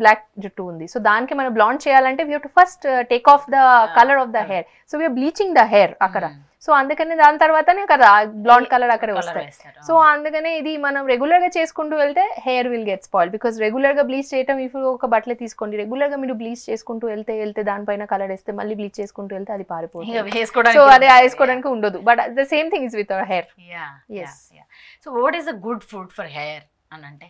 బ్లాక్ జుట్టు ఉంది, సో దానికి మనం బ్లాండ్ చేయాలంటే we have to first take off the colour of the hair. So we're bleaching the hair అక్కడ. So అందుకనే దాని తర్వాతనే కదా బ్లాండ్ కలర్ అక్కడ వస్తాయి. సో అందుకనే ఇది మనం రెగ్యులర్ గా చేసుకుంటూ వెళ్తే hair will get spoil. Because regular గా బ్లీచ్ చేయటం, ఇఫ్ ఒక బట్టలే తీసుకోండి, రెగ్యులర్ గా మీరు బ్లీచ్ చేసుకుంటూ వెళ్తే దానిపైన కలర్ వేస్తే మళ్ళీ బ్లీచ్ చేసుకుంటూ వెళ్తే అది పారిపోతుంది. సో అది వేసుకోవడానికి ఉండదు. But the same thing is with our hair. So what is the good food for hair అని అంటే?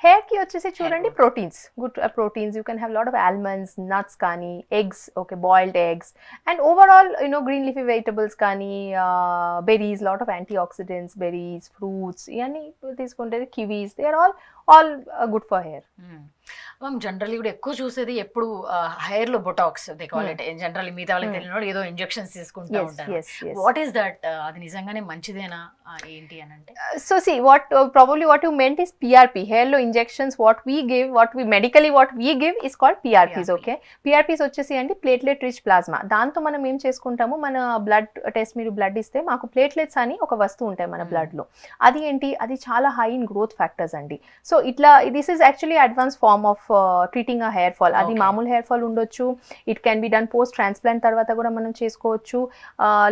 హెయిర్ కి వచ్చేసి చూడండి proteins, good proteins. You can have lot of almonds, nuts కానీ, eggs, okay, boiled eggs, and overall green leafy vegetables కానీ, berries, lot of antioxidants, berries, fruits, ఇవన్నీ తీసుకుంటే kiwis, they are all good for hair. Ma'am generally కూడా ఎక్కువ చూసేది ఎప్పుడు hair లో Botox they call it. Generally మిగతా వాళ్ళకి తెలియని ఏదో ఇంజెక్షన్స్ తీసుకుంటూ ఉంటారు. What is that? అది నిజంగానే మంచిదేనా ఏంటి అని అంటే? So see what you meant is PRP, hair lo injections. what we give is called PRPs. okay, PRPs వచ్చేసి అంటే ప్లేట్లెట్ రిచ్ ప్లాస్మా. దాంతో మనం ఏం చేసుకుంటాము, మన బ్లడ్ టెస్ట్, మీరు బ్లడ్ ఇస్తే మాకు ప్లేట్లెట్స్ అని ఒక వస్తువు ఉంటాయి మన బ్లడ్ లో. అది ఏంటి, అది చాలా హై ఇన్ గ్రోత్ ఫ్యాక్టర్స్ అండి. సో ఇట్లా this is actually advance form of treating a hair fall. అది మామూలు హెయిర్ ఫాల్ ఉండొచ్చు, it can be done post transplant తర్వాత కూడా మనం చేసుకోవచ్చు.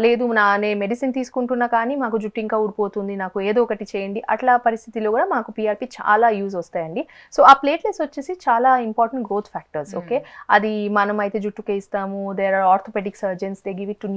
లేదు నేను మెడిసిన్ తీసుకుంటున్నా కానీ మాకు జుట్టు ఇంకా ఊడిపోతుంది, నాకు ఏదో ఒకటి చేయండి, అట్లా పరిస్థితిలో కూడా మాకు PRP చాలా యూజ్ వస్తాయండి. సో ఆ ప్లేట్లెట్స్ వచ్చేసి చాలా ఇంపార్టెంట్ గ్రోత్ ఫ్యాక్టర్స్. ఓకే, అది మనం అయితే జుట్టుకే ఇస్తాము. There are orthopaedic surgeons, they give it to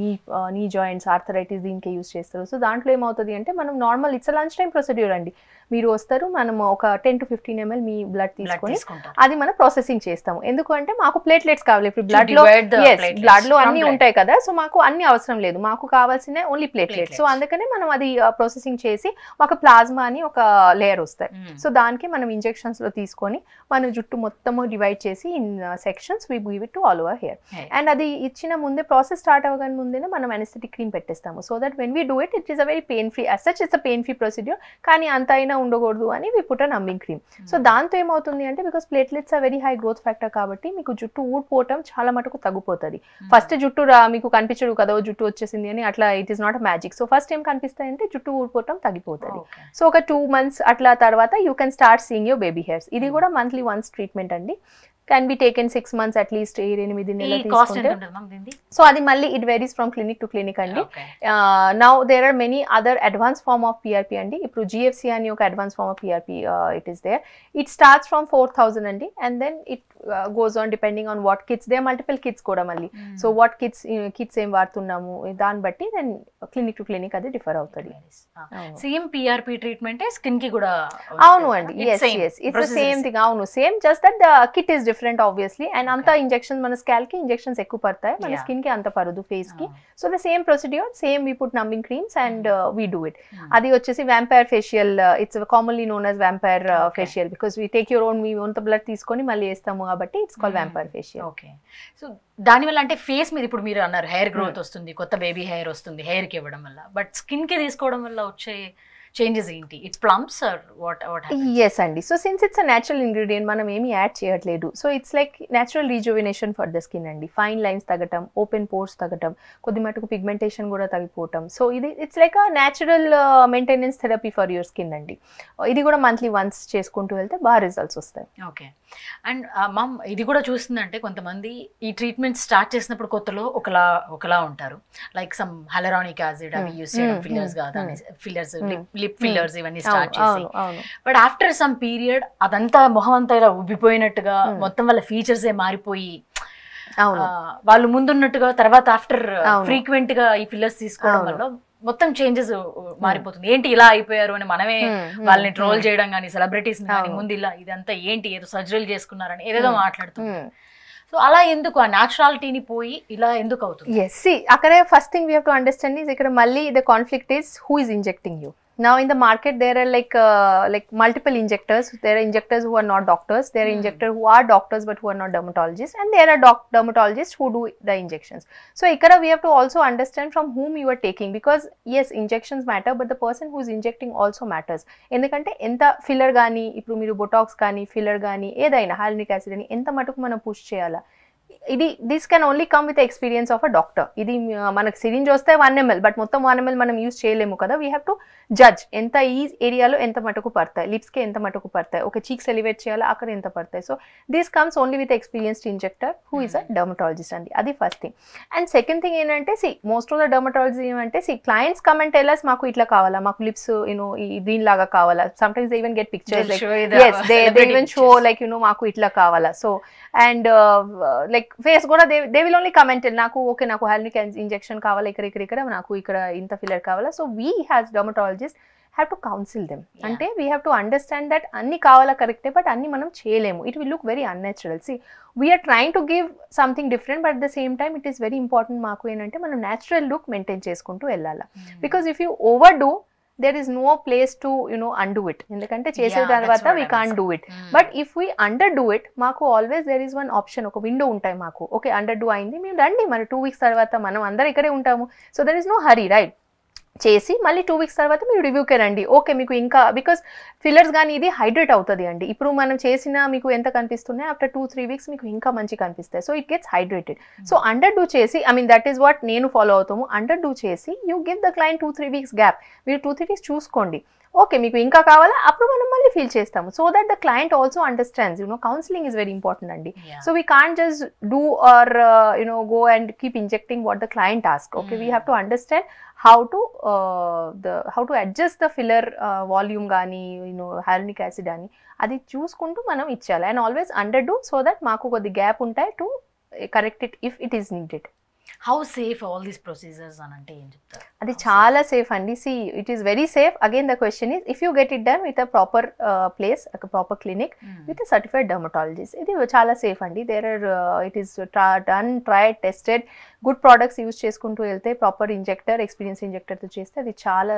knee joints, arthritis, దీనికే యూజ్ చేస్తారు. సో దాంట్లో ఏమవుతుంది అంటే మనం normal it's lunch time procedure అండి. మీరు వస్తారు, మనం ఒక 10 to 15 ml మీ బ్లడ్ తీసుకొని అది మనం ప్రాసెసింగ్ చేస్తాము. ఎందుకంటే మాకు ప్లేట్లెట్స్ కావాలి. ఇప్పుడు బ్లడ్ లో అన్ని ఉంటాయి కదా, సో మాకు అన్ని అవసరం లేదు, మాకు కావాల్సిన ఓన్లీ ప్లేట్లెట్స్. సో అందుకనే మనం అది ప్రాసెసింగ్ చేసి ఒక ప్లాస్మా అని ఒక లేయర్ వస్తాయి. సో దానికి మనం ఇంజెక్షన్స్ లో తీసుకొని మన జుట్టు మొత్తము డివైడ్ చేసి in sections we give it to all over hair. And అది ఇచ్చిన ముందే, ప్రాసెస్ స్టార్ట్ అవ్వగానే ముందే మనం అనెస్థెటిక్ క్రీమ్ పెట్టేస్తాము. So that when we do it, it is a very pain free, as such it's a pain free procedure. కానీ అంత అయినా ఉండకూడదు అని we put a numbing cream. So దాంతో ఏమవుతుంది అంటే, because platelets are very high growth factor కాబట్టి మీకు జుట్టు ఊడిపోవటం చాలా మటుకు తగ్గిపోతుంది. ఫస్ట్ జుట్టు మీకు కనిపించడు కదా జుట్టు వచ్చేసింది అని, అట్లా it is not a magic. So first ఏం కనిపిస్తాయంటే జుట్టు ఊడిపోవటం తగ్గిపోతుంది. సో ఒక 2 months అట్లా తర్వాత you can start seeing your baby hairs. ఇది కూడా మంత్లీ వన్స్ ట్రీట్మెంట్ అండి. can be taken 6 months at least. 8 నెలలు తీసుకుంటే సో అది మళ్ళీ it varies from clinic to clinic అండి. Now there are many other advanced form of PRP అండి. ఇప్పుడు GFC అని ఒక advanced form of PRP it is there. It starts from 4,000 అండి, and then it goes on depending on what kits. There are multiple kits కూడా మళ్ళీ. So what kits ఏం వాడుతున్నాము దాన్ని బట్టి then clinic to clinic అది డిఫర్ అవుతుంది. Same PRP treatment skin కి కూడా అవును అండి. yes it's the same thing. అవును same, just that the kit is different obviously, and anta injections mana scalp ki injections ekku partayi, mana skin ki anta paradu face ki. So the same procedure, same we put numbing creams and we do it. Adi vachesi vampire facial, it's commonly known as vampire facial because we take your own, we own the blood తీసుకొని మళ్ళీ వేస్తాము కాబట్టి it's called vampire facial. Okay, so దాని వల్ల అంటే face మీద ఇప్పుడు మీరు అన్నారు హెయిర్ గ్రోత్ వస్తుంది, కొత్త బేబీ హెయిర్ వస్తుంది హెయిర్ కి ఇవ్వడం వల్ల, బట్ స్కిన్ కి తీసుకోవడం వల్ల వచ్చే changes ఏంటి? It plumps or what happens? Yes అండి. So since it's a natural ingredient, మనం ఏమి యాడ్ చేయట్లేదు. So it's like natural rejuvenation for the skin అండి. ఫైన్ లైన్స్ తగ్గటం, ఓపెన్ పోర్స్ తగ్గటం, కొద్ది మటుకు పిగ్మెంటేషన్ కూడా తగ్గిపోవటం. సో ఇది it's like a natural maintenance therapy for your skin అండి. ఇది కూడా మంత్లీ వన్స్ చేసుకుంటూ వెళ్తే బాగా రిజల్ట్స్ వస్తాయి. ఓకే. అండ్ మామ్ ఇది కూడా చూస్తుందంటే కొంతమంది ఈ ట్రీట్మెంట్ స్టార్ట్ చేసినప్పుడు కొత్తలో ఒకలా ఉంటారు, లైక్ సమ్ హైలరానిక్ యాసిడ్ అవి యూస్ చేయడం, ఫిల్లర్స్ కాదు, ఫిల్లర్స్ లిప్ ఫిల్లర్స్ ఇవన్నీ స్టార్ట్ చేసి, బట్ ఆఫ్టర్ సమ్ పీరియడ్ అదంతా మొహం అంతా ఇలా ఉబ్బిపోయినట్టుగా మొత్తం వాళ్ళ ఫీచర్స్ ఏ మారిపోయి వాళ్ళు ముందున్నట్టుగా తర్వాత ఆఫ్టర్ ఫ్రీక్వెంట్ గా ఈ ఫిల్లర్స్ తీసుకోవడం వల్ల మొత్తం చేంజెస్ మారిపోతుంది. ఏంటి ఇలా అయిపోయారు అని మనమే వాళ్ళని ట్రోల్ చేయడం కానీ, సెలబ్రిటీస్ కానీ ముందు ఇలా ఇదంతా ఏంటి ఏదో సర్జరీలు చేసుకున్నారని ఏదేదో మాట్లాడుతున్నారు. సో అలా ఎందుకు ఆ న్యాచురాలిటీని పోయి ఇలా ఎందుకు అవుతుంది? yes see అక్కడే first thing we have to understand is ఇక్కడ మళ్ళీ the conflict is who is injecting you. Now in the market there are like multiple injectors. There are injectors who are not doctors, there are injectors who are doctors but who are not dermatologists, and there are dermatologists who do the injections. So ikkada we have to also understand from whom you are taking, because yes injections matter but the person who is injecting also matters. Endukante enta filler gaani ippudu meeru botox gaani filler gaani edaina hyaluronic acid ani enta matuku manam push cheyala, ఇది this can only come with experience of a doctor. ఇది మనకు syringe వస్తే 1 ml but మొత్తం 1 ml మనం use చేయలేము కదా. We have to judge ఎంత ఈ ఏరియాలో ఎంత మటుకు పడతాయి, లిప్స్కి ఎంత మటుకు పడతాయి, ఒక చీక్స్ ఎలివేట్ చేయాలా అక్కడ ఎంత పడతాయి. So this comes only with experienced injector who is a dermatologist అండి. అది first thing. And second thing ఏంటంటే మోస్ట్ ఆఫ్ ద డర్మటాలజీ ఏమంటే clients come and tell us మాకు ఇట్లా కావాలా, మాకు లిప్స్ దీనిలాగా కావాలా. Some times they even get pictures like yes they even show like మాకు ఇట్లా కావాలా. సో అండ్ లైక్ ఫేస్ కూడా దే విల్ ఓన్లీ కమెంట్ నాకు ఓకే నాకు హైలూరిక్ ఇంజెక్షన్ కావాలా, ఇక్కడ నాకు ఇక్కడ ఇంత ఫిల్లర్ కావాలా. So we has dermatologist have to counsel them. అంటే we have to understand that అన్ని కావాలా కరెక్టే బట్ అన్ని మనం చేయలేము. It will look very unnatural. We are trying to give something different but at the same time it is very important మాకు ఏంటంటే మనం న్యాచురల్ లుక్ మెయింటైన్ చేసుకుంటూ వెళ్ళాలా. Because if you over do there is no place to undo it, ఎందుకంటే చేసే తర్వాత we can't do it. But if we underdo it, మాకు always there is one option, ఒక విండో ఉంటాయి మాకు. ఓకే underdo అయింది మేము రండి మరి 2 weeks తర్వాత మనం అందరం ఇక్కడే ఉంటాము. So there is no hurry right. చేసి మళ్ళీ 2 weeks తర్వాత మీరు రివ్యూకే రండి. ఓకే మీకు ఇంకా బికాస్ ఫిల్లర్స్ కానీ ఇది హైడ్రేట్ అవుతుంది అండి. ఇప్పుడు మనం చేసిన మీకు ఎంత కనిపిస్తున్నాయి ఆఫ్టర్ 2-3 weeks మీకు ఇంకా మంచి కనిపిస్తాయి. So it gets hydrated. So under do చేసి దట్ ఈస్ వాట్ నేను ఫాలో అవుతాము. అండర్ డూ చేసి you give the client 2-3 weeks gap. మీరు 2-3 weeks చూసుకోండి. ఓకే మీకు ఇంకా కావాలా అప్పుడు మనం మళ్ళీ ఫీల్ చేస్తాము. So that the client also understands counselling is very important అండి. So we can't just do or go and keep injecting what the client ask. Okay we have to understand how to adjust the filler volume gaani hyaluronic acid ani adi chooskuntu manam ichchali and always underdo so that maaku koddi gap untai to correct it if it is needed. How safe all these procedures అని అంటే ఏం చెప్తారు? అది చాలా safe అండి. See it is very safe. Again the question is if you get it done with a proper place, proper clinic with a certified dermatologist, ఇది చాలా safe అండి. There are it is done, tried, tested, good products use చేసుకుంటూ వెళ్తే, proper injector, experience ఇంజెక్టర్తో చేస్తే అది చాలా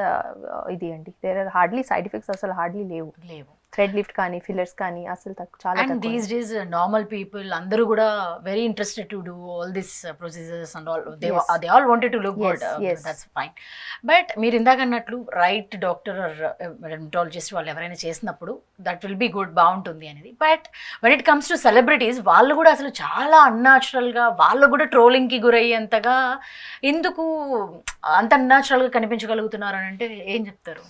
ఇది అండి. There are hardly side effects అసలు హార్డ్లీ లేవు. థ్రెడ్ లిఫ్ట్ కానీ ఫిల్లర్స్ కానీ అసలు చాలా. And these days normal people అందరూ కూడా very interested to do all this procedures and all. They all wanted to look good, that's fine. But మీరు ఇందాక అన్నట్లు రైట్ డాక్టర్ ఆర్ డెర్మటాలజిస్ట్ వాళ్ళు ఎవరైనా చేసినప్పుడు దట్ విల్ బి గుడ్, బాగుంటుంది అనేది. But when it comes to celebrities, వాళ్ళు కూడా అసలు చాలా అన్యాచురల్గా, వాళ్ళు కూడా ట్రోలింగ్కి గురయ్యేంతగా ఎందుకు అంత అన్యాచురల్గా కనిపించగలుగుతున్నారు అని అంటే ఏం చెప్తారు?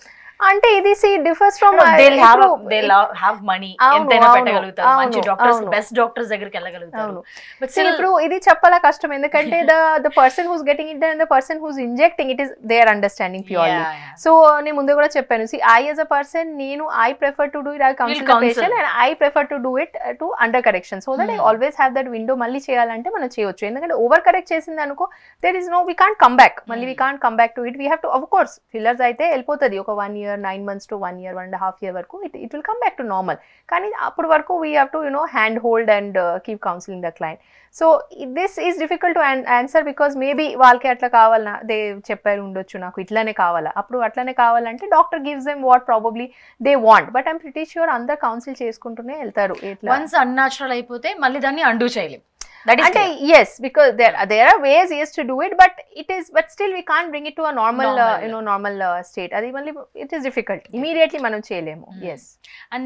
అంటే ఇది డిఫర్స్ ఫ్రమ్ have money, ఎంతైనా పెట్టగలుగుతారు, మంచి డాక్టర్స్, బెస్ట్ డాక్టర్స్ దగ్గరికి వెళ్ళగలుగుతారు. బట్ స్టిల్ ఇప్పుడు ఇది చెప్పాలా కష్టం, ఎందుకంటే the person who's getting it done and the person who's injecting it is their understanding purely. So నేను ముందు కూడా చెప్పాను, I as a person, I prefer to do it, I counsel the patient and I prefer to do it to under correction, so that I always have that window. మళ్ళీ చేయాలంటే మనం చేయొచ్చు, ఎందుకంటే over correct చేసింది అనుకో, there is no, we can't come back, మళ్ళీ we can't come back to it. We have to, of course, fillers అయితే వెళ్ళిపోతుంది ఒక 1 year, 9 months to 1 year, 1.5 year వరకు it will come back to normal. కానీ అప్పుడు వరకు we have to hand hold and keep counseling the client. So this is difficult to answer because maybe వాళ్ళకి అట్లా కావాలన్నా, దే చెప్పారు ఉండొచ్చు నాకు ఇట్లానే కావాలా, అప్పుడు అట్లానే కావాలంటే doctor gives them what probably they want. But I'm pretty sure అందరు కౌన్సిల్ చేసుకుంటూనే వెళ్తారు. వన్స్ అన్‌న్యాచురల్ అయిపోతే మళ్ళీ దాన్ని అండూ చేయలేం. అంటే yes, because there are ways to do it, but still we can't bring it to a normal normal state. అది మళ్ళీ it is difficult, immediately మనం చేయలేము. Yes. And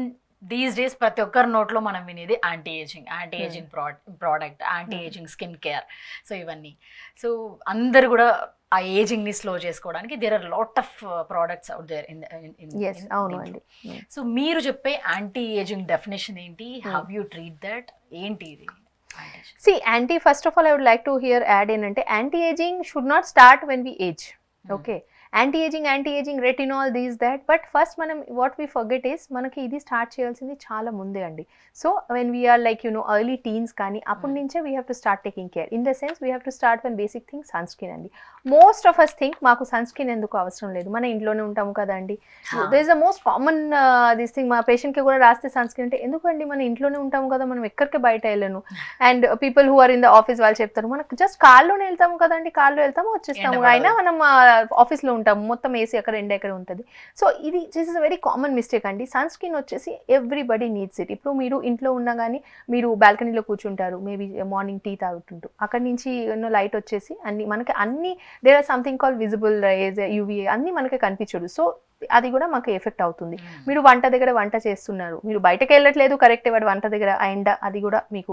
these days ప్రతి ఒక్కరి నోట్లో మనం వినేది anti ageing product, anti ageing skin care. So ఇవన్నీ, సో అందరు కూడా ఆ ఏజింగ్ ని స్లో చేసుకోవడానికి there are lot of products out there in. అవును అండి. సో మీరు చెప్పే యాంటీ ఏజింగ్ డెఫినేషన్ ఏంటి? How you treat that? ఏంటి ఇది? See, first of all, I would like to here add in ante anti-aging should not start when we age. Okay. Anti-aging, retinol, these, that. But first, what we forget is, manaki idi start cheyalsindi chaala munde andi. So, when we are like, early teens, kani, appun nunche we have to start taking care. In the sense, we have to start when basic thing, sunscreen andi. Most of us think, maaku sunscreen enduku avasram ledu. Mana intlone untamu kada andi. There is the most common this thing, ma patient ki kuda raste sunscreen ante enduku andi, mana intlone untamu kada, manam ekkarke bayata ellanu. And people who are in the office vallu cheptaru, manaku just కాళ్ళలోనే వెళ్తాము కదండి, కాళ్ళలో వెళ్తాము వచ్చేస్తాము, అయినా మనం ఆఫీస్లో ఉంటాము, మొత్తం ఏసీ అక్కడ ఎండ ఎక్కడ ఉంటుంది. So this is a very common mistake అండి. సన్ స్క్రీన్ వచ్చేసి ఎవ్రీబడి నీడ్స్ ఇట్. ఇప్పుడు మీరు ఇంట్లో ఉన్నా కానీ మీరు బాల్కనీలో కూర్చుంటారు, మేబీ మార్నింగ్ టీ తాగుతుంటూ, అక్కడి నుంచి లైట్ వచ్చేసి అన్ని there are something call visible rays, UVA అన్ని మనకి కనిపించదు. సో అది కూడా మాకు ఎఫెక్ట్ అవుతుంది. మీరు వంట దగ్గర వంట చేస్తున్నారు, మీరు బయటకు వెళ్ళట్లేదు, కరెక్ట్, వాడు వంట దగ్గర ఎండ, అది కూడా మీకు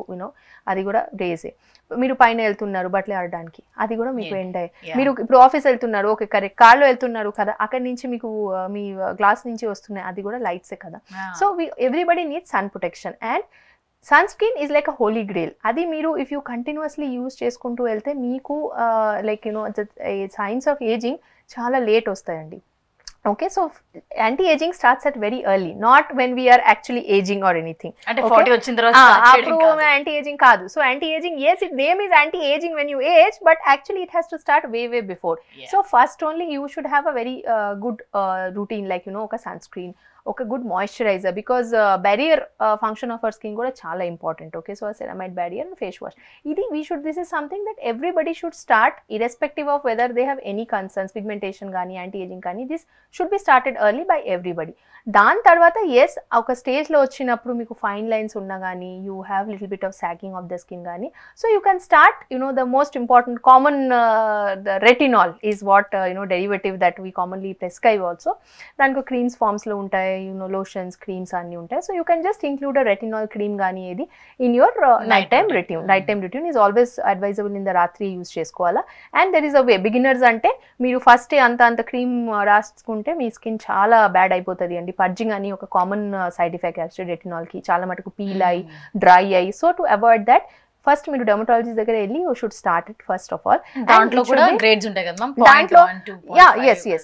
అది కూడా రేసే. మీరు పైన వెళ్తున్నారు బట్టలు ఆడడానికి, అది కూడా మీకు ఎండ. మీరు ఇప్పుడు ఆఫీస్ వెళ్తున్నారు, ఓకే కరెక్ట్, కార్లో వెళ్తున్నారు కదా, అక్కడి నుంచి మీకు మీ గ్లాస్ నుంచి వస్తున్నాయి, అది కూడా లైట్సే కదా. So everybody needs sun protection and sunscreen is like a holy grail. అది మీరు ఇఫ్ యూ కంటిన్యూస్లీ యూజ్ చేసుకుంటూ వెళ్తే మీకు లైక్ సైన్స్ ఆఫ్ ఏజింగ్ చాలా లేట్ వస్తాయండి. Okay, so anti-aging starts at very early, not when we are actually aging or anything. Ante 40 వచ్చిన తర్వాత start చేయడం కాదు, anti-aging కాదు. So anti-aging, yes, its name is anti-aging when you age, but actually it has to start way before. So first only you should have a very good routine, like oka sunscreen, ఒక good moisturiser, because barrier function of our skin కూడా చాలా important. Okay, so ceramide barrier and face wash, this is something that everybody should start irrespective of whether they have any concerns, pigmentation కానీ anti ageing కానీ, this should be started early by everybody. దాని తర్వాత yes, ఒక స్టేజ్లో వచ్చినప్పుడు మీకు fine lines ఉన్నా కానీ, you have little bit of sagging of the skin కానీ, so you can start the most important common retinol is what derivative that we commonly prescribe also. దానికి క్రీమ్స్ ఫార్మ్స్లో ఉంటాయి, లోషన్స్, క్రీమ్స్ అన్నీ ఉంటాయి. So you can just include a retinol cream కానీ ఏది in your night time routine. Night time routine is always advisable, in the రాత్రి use చేసుకోవాలా. And there is a way, beginners అంటే మీరు ఫస్ట్ అంత cream రాసుకుంటే మీ స్కిన్ చాలా bad అయిపోతుంది అండి. పర్జింగ్ అని ఒక కామన్ సైడ్ ఎఫెక్ట్ యాక్చువల్లీ రెటినాల్కి, చాలా మటుకు పీల్ అయ్యి డ్రై అయ్యి. So to avoid that first మీరు డెర్మటాలజిస్ట్ దగ్గర వెళ్ళి you should start it first of all. దాంట్లో కూడా గ్రేడ్స్ ఉంటాయి కదా, దాంట్లో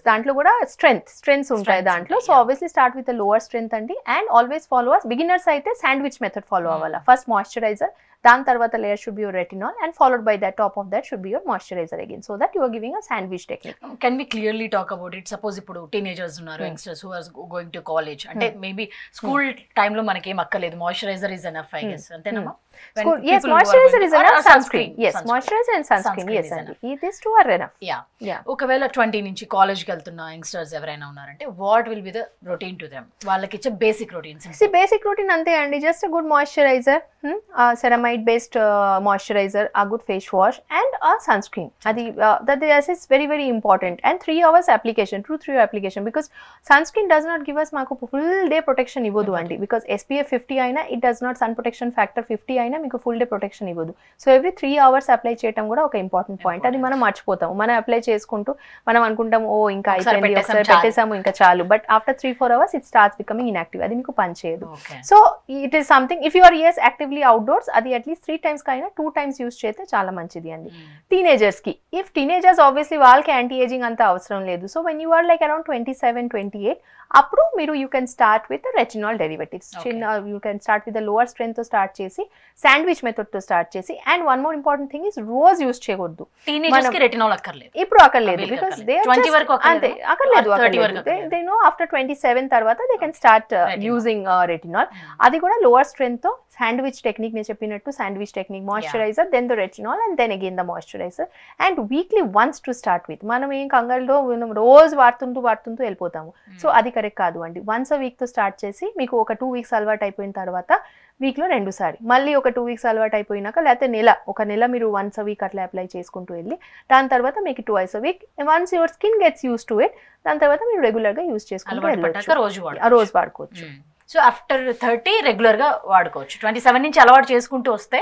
దాంట్లో కూడా స్ట్రెంగ్స్ ఉంటాయి దాంట్లో. So obviously start with lower strength అండి. అండ్ ఆల్వేస్ ఫాలో బిగినర్స్ అయితే శాండ్విచ్ మెథడ్ ఫాలో అవ్వాలా. ఫస్ట్ మాయిశ్చరైజర్, దాని తర్వాత layer should be your retinol, and followed by that top of that should be your moisturizer again, so that you are giving a sandwich technique. Can we clearly talk about it? Suppose ఇప్పుడు teenagers ఉన్నారు, youngsters who are going to college, అంటే maybe school time లో మనకి ఏం అక్కర్లేదు, moisturizer is enough, I guess, అంతేనమ్మా? Yes, moisturizer is enough, sunscreen, yes, moisturizer and sunscreen, yes అండి, these two are enough. Yeah. ఒకవేళ 20 నుంచి కాలేజ్కి వెళ్తున్న యంగ్స్టర్స్ ఎవరైనా ఉన్నారంటే what will be the routine to them? వాళ్ళకి ఇచ్చే బేసిక్ రొటీన్స్. బేసిక్ రొటీన్ అంతే అండి, just good moisturiser, ceramide based moisturizer, a good face wash and a sunscreen. That is very very important, and 3 hours application, 2-3 hour application, because sunscreen does not give us మాకు full day protection ఇవ్వదు అండి, because SPF 50 అయినా it does not, sun protection factor 50 అయినా మీకు full day protection ఇవ్వదు. So every 3 hours apply చేయడం కూడా ఒక ఇంపార్టెంట్ పాయింట్. అది మనం మర్చిపోతాము, మనం అప్లై చేసుకుంటూ మనం అనుకుంటాము ఓ ఇంకా అయిపోయింది, ఒకసారి పెట్టేసాము ఇంకా చాలు, but after 3-4 hours it starts becoming inactive, అది మీకు పని చేయదు. So it is something, if you are actively outdoors, అది అట్లీస్ట్ 3 times కైనా 2 times యూస్ చేస్తే చాలా మంచిది అండి. టీనేజర్స్ కి, ఇఫ్ టీనేజర్స్ ఆబ్వియస్లీ వాళ్ళకి యాంటీ ఏజింగ్ అంత అవసరం లేదు, so when you are like around 27-28, అప్పుడు మీరు you can start with retinol derivatives. You can start with the lower strength తో స్టార్ట్ చేసి, శాండ్విచ్ మెథడ్ తో స్టార్ట్ చేసి, and one more important thing is రోజ్ యూస్ చేయకూడదు. టీనేజర్స్ కి retinol అక్కర్లేదు, ఇప్పుడు అక్కర్లేదు, బికాస్ దే 20 వరకు అంతే అక్కర్లేదు. దే నో ఆఫ్టర్ 27 తర్వాత they can start using retinol. అది కూడా లోవర్ స్ట్రెంత్ తో శాండ్విచ్ టెక్నిక్, నేను చెప్పినట్టు sandwich technique, moisturiser, then the retinol, and then again the moisturiser, and weekly once to start with. మనం ఏం కంగారులో రోజు వాడుతుంటూ వెళ్ళిపోతాము, సో అది కరెక్ట్ కాదు అండి. వన్స్ అ వీక్ తో స్టార్ట్ చేసి, మీకు ఒక 2 weeks అలవాటు అయిపోయిన తర్వాత వీక్లో 2 సారి, మళ్ళీ ఒక 2 weeks అలవాటు అయిపోయినాక, లేకపోతే ఒక నెల మీరు వన్స్ అ వీక్ అట్లా అప్లై చేసుకుంటూ వెళ్ళి, దాని తర్వాత మీకు 2 a week, once your skin gets use to it, దాని తర్వాత మీరు రెగ్యులర్ గా యూస్ చేసుకుంటూ వెళ్ళొచ్చు, రోజు వాడుకోవచ్చు. సో ఆఫ్టర్ 30 రెగ్యులర్ గా వాడుకోవచ్చు. 27 నుంచి అలవాటు చేసుకుంటూ వస్తే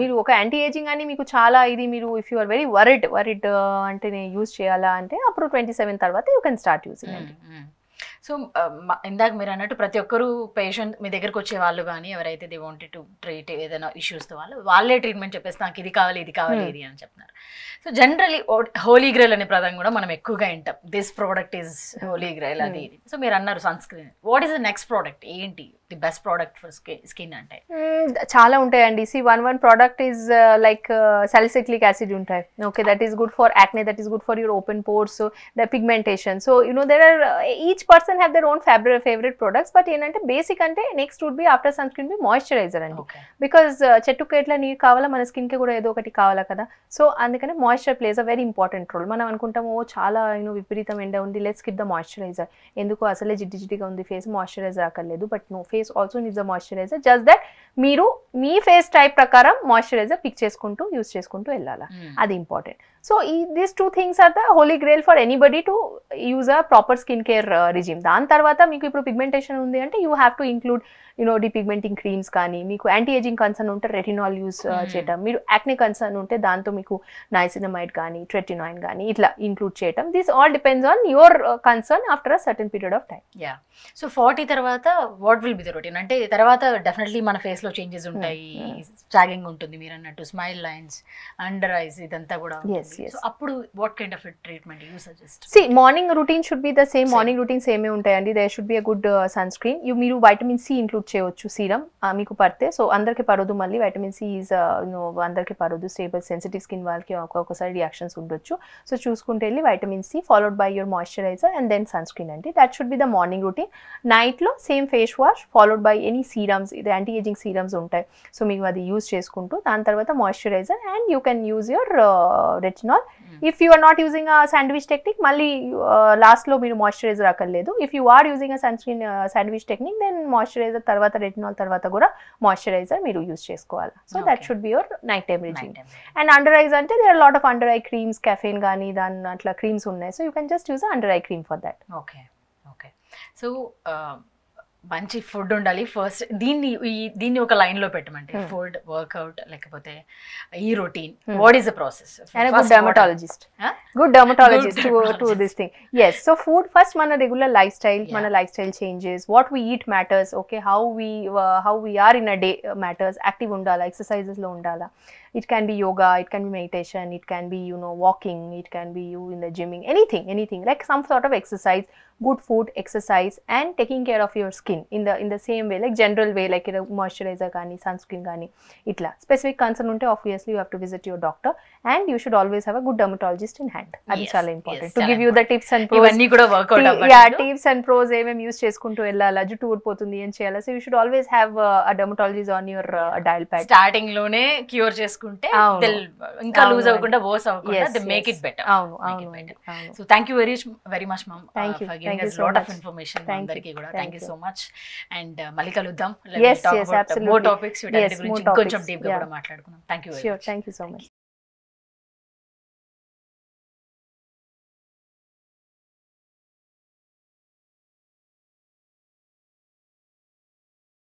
మీరు ఒక యాంటీ ఏజింగ్ అని మీకు చాలా ఇది, మీరు if you are very worried అంటే నేను యూజ్ చేయాలా అంటే, అప్పుడు 27 తర్వాత యూ కెన్ స్టార్ట్ యూజింగ్ అండి. సో ఇందాక మీరు అన్నట్టు ప్రతి ఒక్కరు పేషెంట్ మీ దగ్గరకు వచ్చే వాళ్ళు కానీ ఎవరైతే దే వాంటెడ్ టు ట్రీట్ ఏదైనా ఇష్యూస్తో వాళ్ళే ట్రీట్మెంట్ చెప్పేసి నాకు ఇది కావాలి ఇది అని చెప్తున్నారు. సో జనరలీ హోలీ గ్రైల్ అనే పదం కూడా మనం ఎక్కువగా వింటాం, this product is holy grail అది ఇది. సో మీరు అన్నారు sunscreen, what is the next product, ఏంటి the best product for skin అంటే? చాలా ఉంటాయండి. one product is like salicylic acid ఉంటాయి, okay, that is good for acne, that is good for your open pores, the pigmentation. So there are each person have their own favourite products, but ఏంటంటే basic అంటే next would be after sun screen B moisturiser అండి, because చెట్టుకు ఎట్లా నీరు కావాలా, మన skin కి కూడా ఏదో ఒకటి కావాలా కదా. సో అందుకనే moisture plays a very important role. మనం అనుకుంటాము ఓ చాలా విపరీతం ఎండ ఉంది, లెట్స్ స్కిప్ ద మాయిశ్చరైజర్, ఎందుకు అసలే జిడ్డిగా ఉంది ఫేస్, మాయిశ్చరైజర్ అక్కర్లేదు. But no, face also needs the moisturiser, just that మీరు మీ ఫేస్ టైప్ ప్రకారం మాయిశ్చరైజర్ పిక్ చేసుకుంటూ యూస్ చేసుకుంటూ వెళ్ళాలా, అది important. So these 2 things are the holy grail for anybody to use a proper skin care regime. దాని తర్వాత మీకు ఇప్పుడు పిగ్మెంటేషన్ ఉంది అంటే you have to include depigmenting creams కానీ, మీకు యాంటీ ఏజింగ్ కన్సర్న్ ఉంటే రెటినాల్ యూస్ చేయటం, మీరు యాక్నే కన్సర్న్ ఉంటే దాంతో మీకు నైసినమైడ్ కానీ ట్రెటినాయిన్ కానీ ఇట్లా ఇంక్లూడ్ చేయటం. This all depends on your concern after a certain period of time. So 40 తర్వాత what will be the routine అంటే? తర్వాత డెఫినెట్లీ మన ఫేస్ లో చేంజెస్ ఉంటాయి, సాగింగ్ ఉంటుంది మీరు అన్నట్టు, స్మైల్ లైన్స్, అండర్ ఐస్, ఇదంతా కూడా. సో అప్పుడు what kind of treatment you suggest? Morning routine should be the same, morning routine సేమే ఉంటాయండి. There should be a good sunscreen. మీరు వైటమిన్ సి ఇంక్లూడ్ చేయవచ్చు, సీరం మీకు పడితే. సో అందరికి పడదు, మళ్ళీ వైటమిన్ సి ఈజ్ అందరికి పడదు, స్టేబుల్ సెన్సిటివ్ స్కిన్ వాళ్ళకి ఒక్కొక్కసారి రియాక్షన్స్ ఉండొచ్చు. సో చూసుకుంటే వెళ్ళి vitamin C followed by your moisturiser and then sunscreen అండి. That should be the morning routine. నైట్లో same face wash followed by any serums, ఇది యాంటీ ఏజింగ్ సీరమ్స్ ఉంటాయి, సో మీకు అది యూజ్ చేసుకుంటూ దాని తర్వాత moisturiser and you can use your retinol. If you are not using a sandwich technique, మళ్ళీ లాస్ట్లో మీరు మాయిశ్చరైజర్ అక్కర్లేదు. If you are using a sunscreen sandwich technique, then moisturiser తర్వాత రెటినాల్ తర్వాత కూడా మాయిశ్చరైజర్ మీరు యూజ్ చేసుకోవాలి. So that should be your night time regime. And under eyes అంటే there are lot of under eye creams, caffeine కానీ దాని అట్లా creams ఉన్నాయి, so you can just use under eye cream for that. Okay. So మంచి food ఉండాలి first. దీన్ని ఒక line లో పెట్టమంటే ఫుడ్, వర్కౌట్, లేకపోతే ఈ routine, what is the process? Good dermatologist to this thing. Yes, so food first, మన regular lifestyle, మన lifestyle changes, what we eat matters, okay, how we are in a day matters. Active ఉండాలా, exercises లో ఉండాలా. It can be yoga, it can be meditation, it can be walking, it can be you in the gymming, anything like some sort of exercise. good food, exercise, and taking care of your skin in the same way, like general way, like moisturizer కానీ sunscreen కానీ ఇట్లా specific concern ఉంటే obviously you have to visit your doctor, and you should always have a good dermatologist in hand. అది చాలా important to give you the tips and pros. ఇవన్నీ కూడా work out tips and pros ఏమేమి use చేసుకుంటూ వెళ్ళాలా, జుట్టు ఊడిపోతుంది ఏం చేయాలి. So you should always have a dermatologist on your dial pad. Starting లోనే క్యూర్ చేసుకుంటే ఇంకా లూజ్ అవ్వకుండా వర్స్ అవ్వకుండా they make it better. So thank you very much ma'am for giving us lot of information. అందరికీ కూడా thank you so much. And మళ్ళీ కలుద్దాం. More topics వీటి గురించి కొంచెం డీప్ గా కూడా మాట్లాడుకుందాం. Thank you very much. Thank you so much.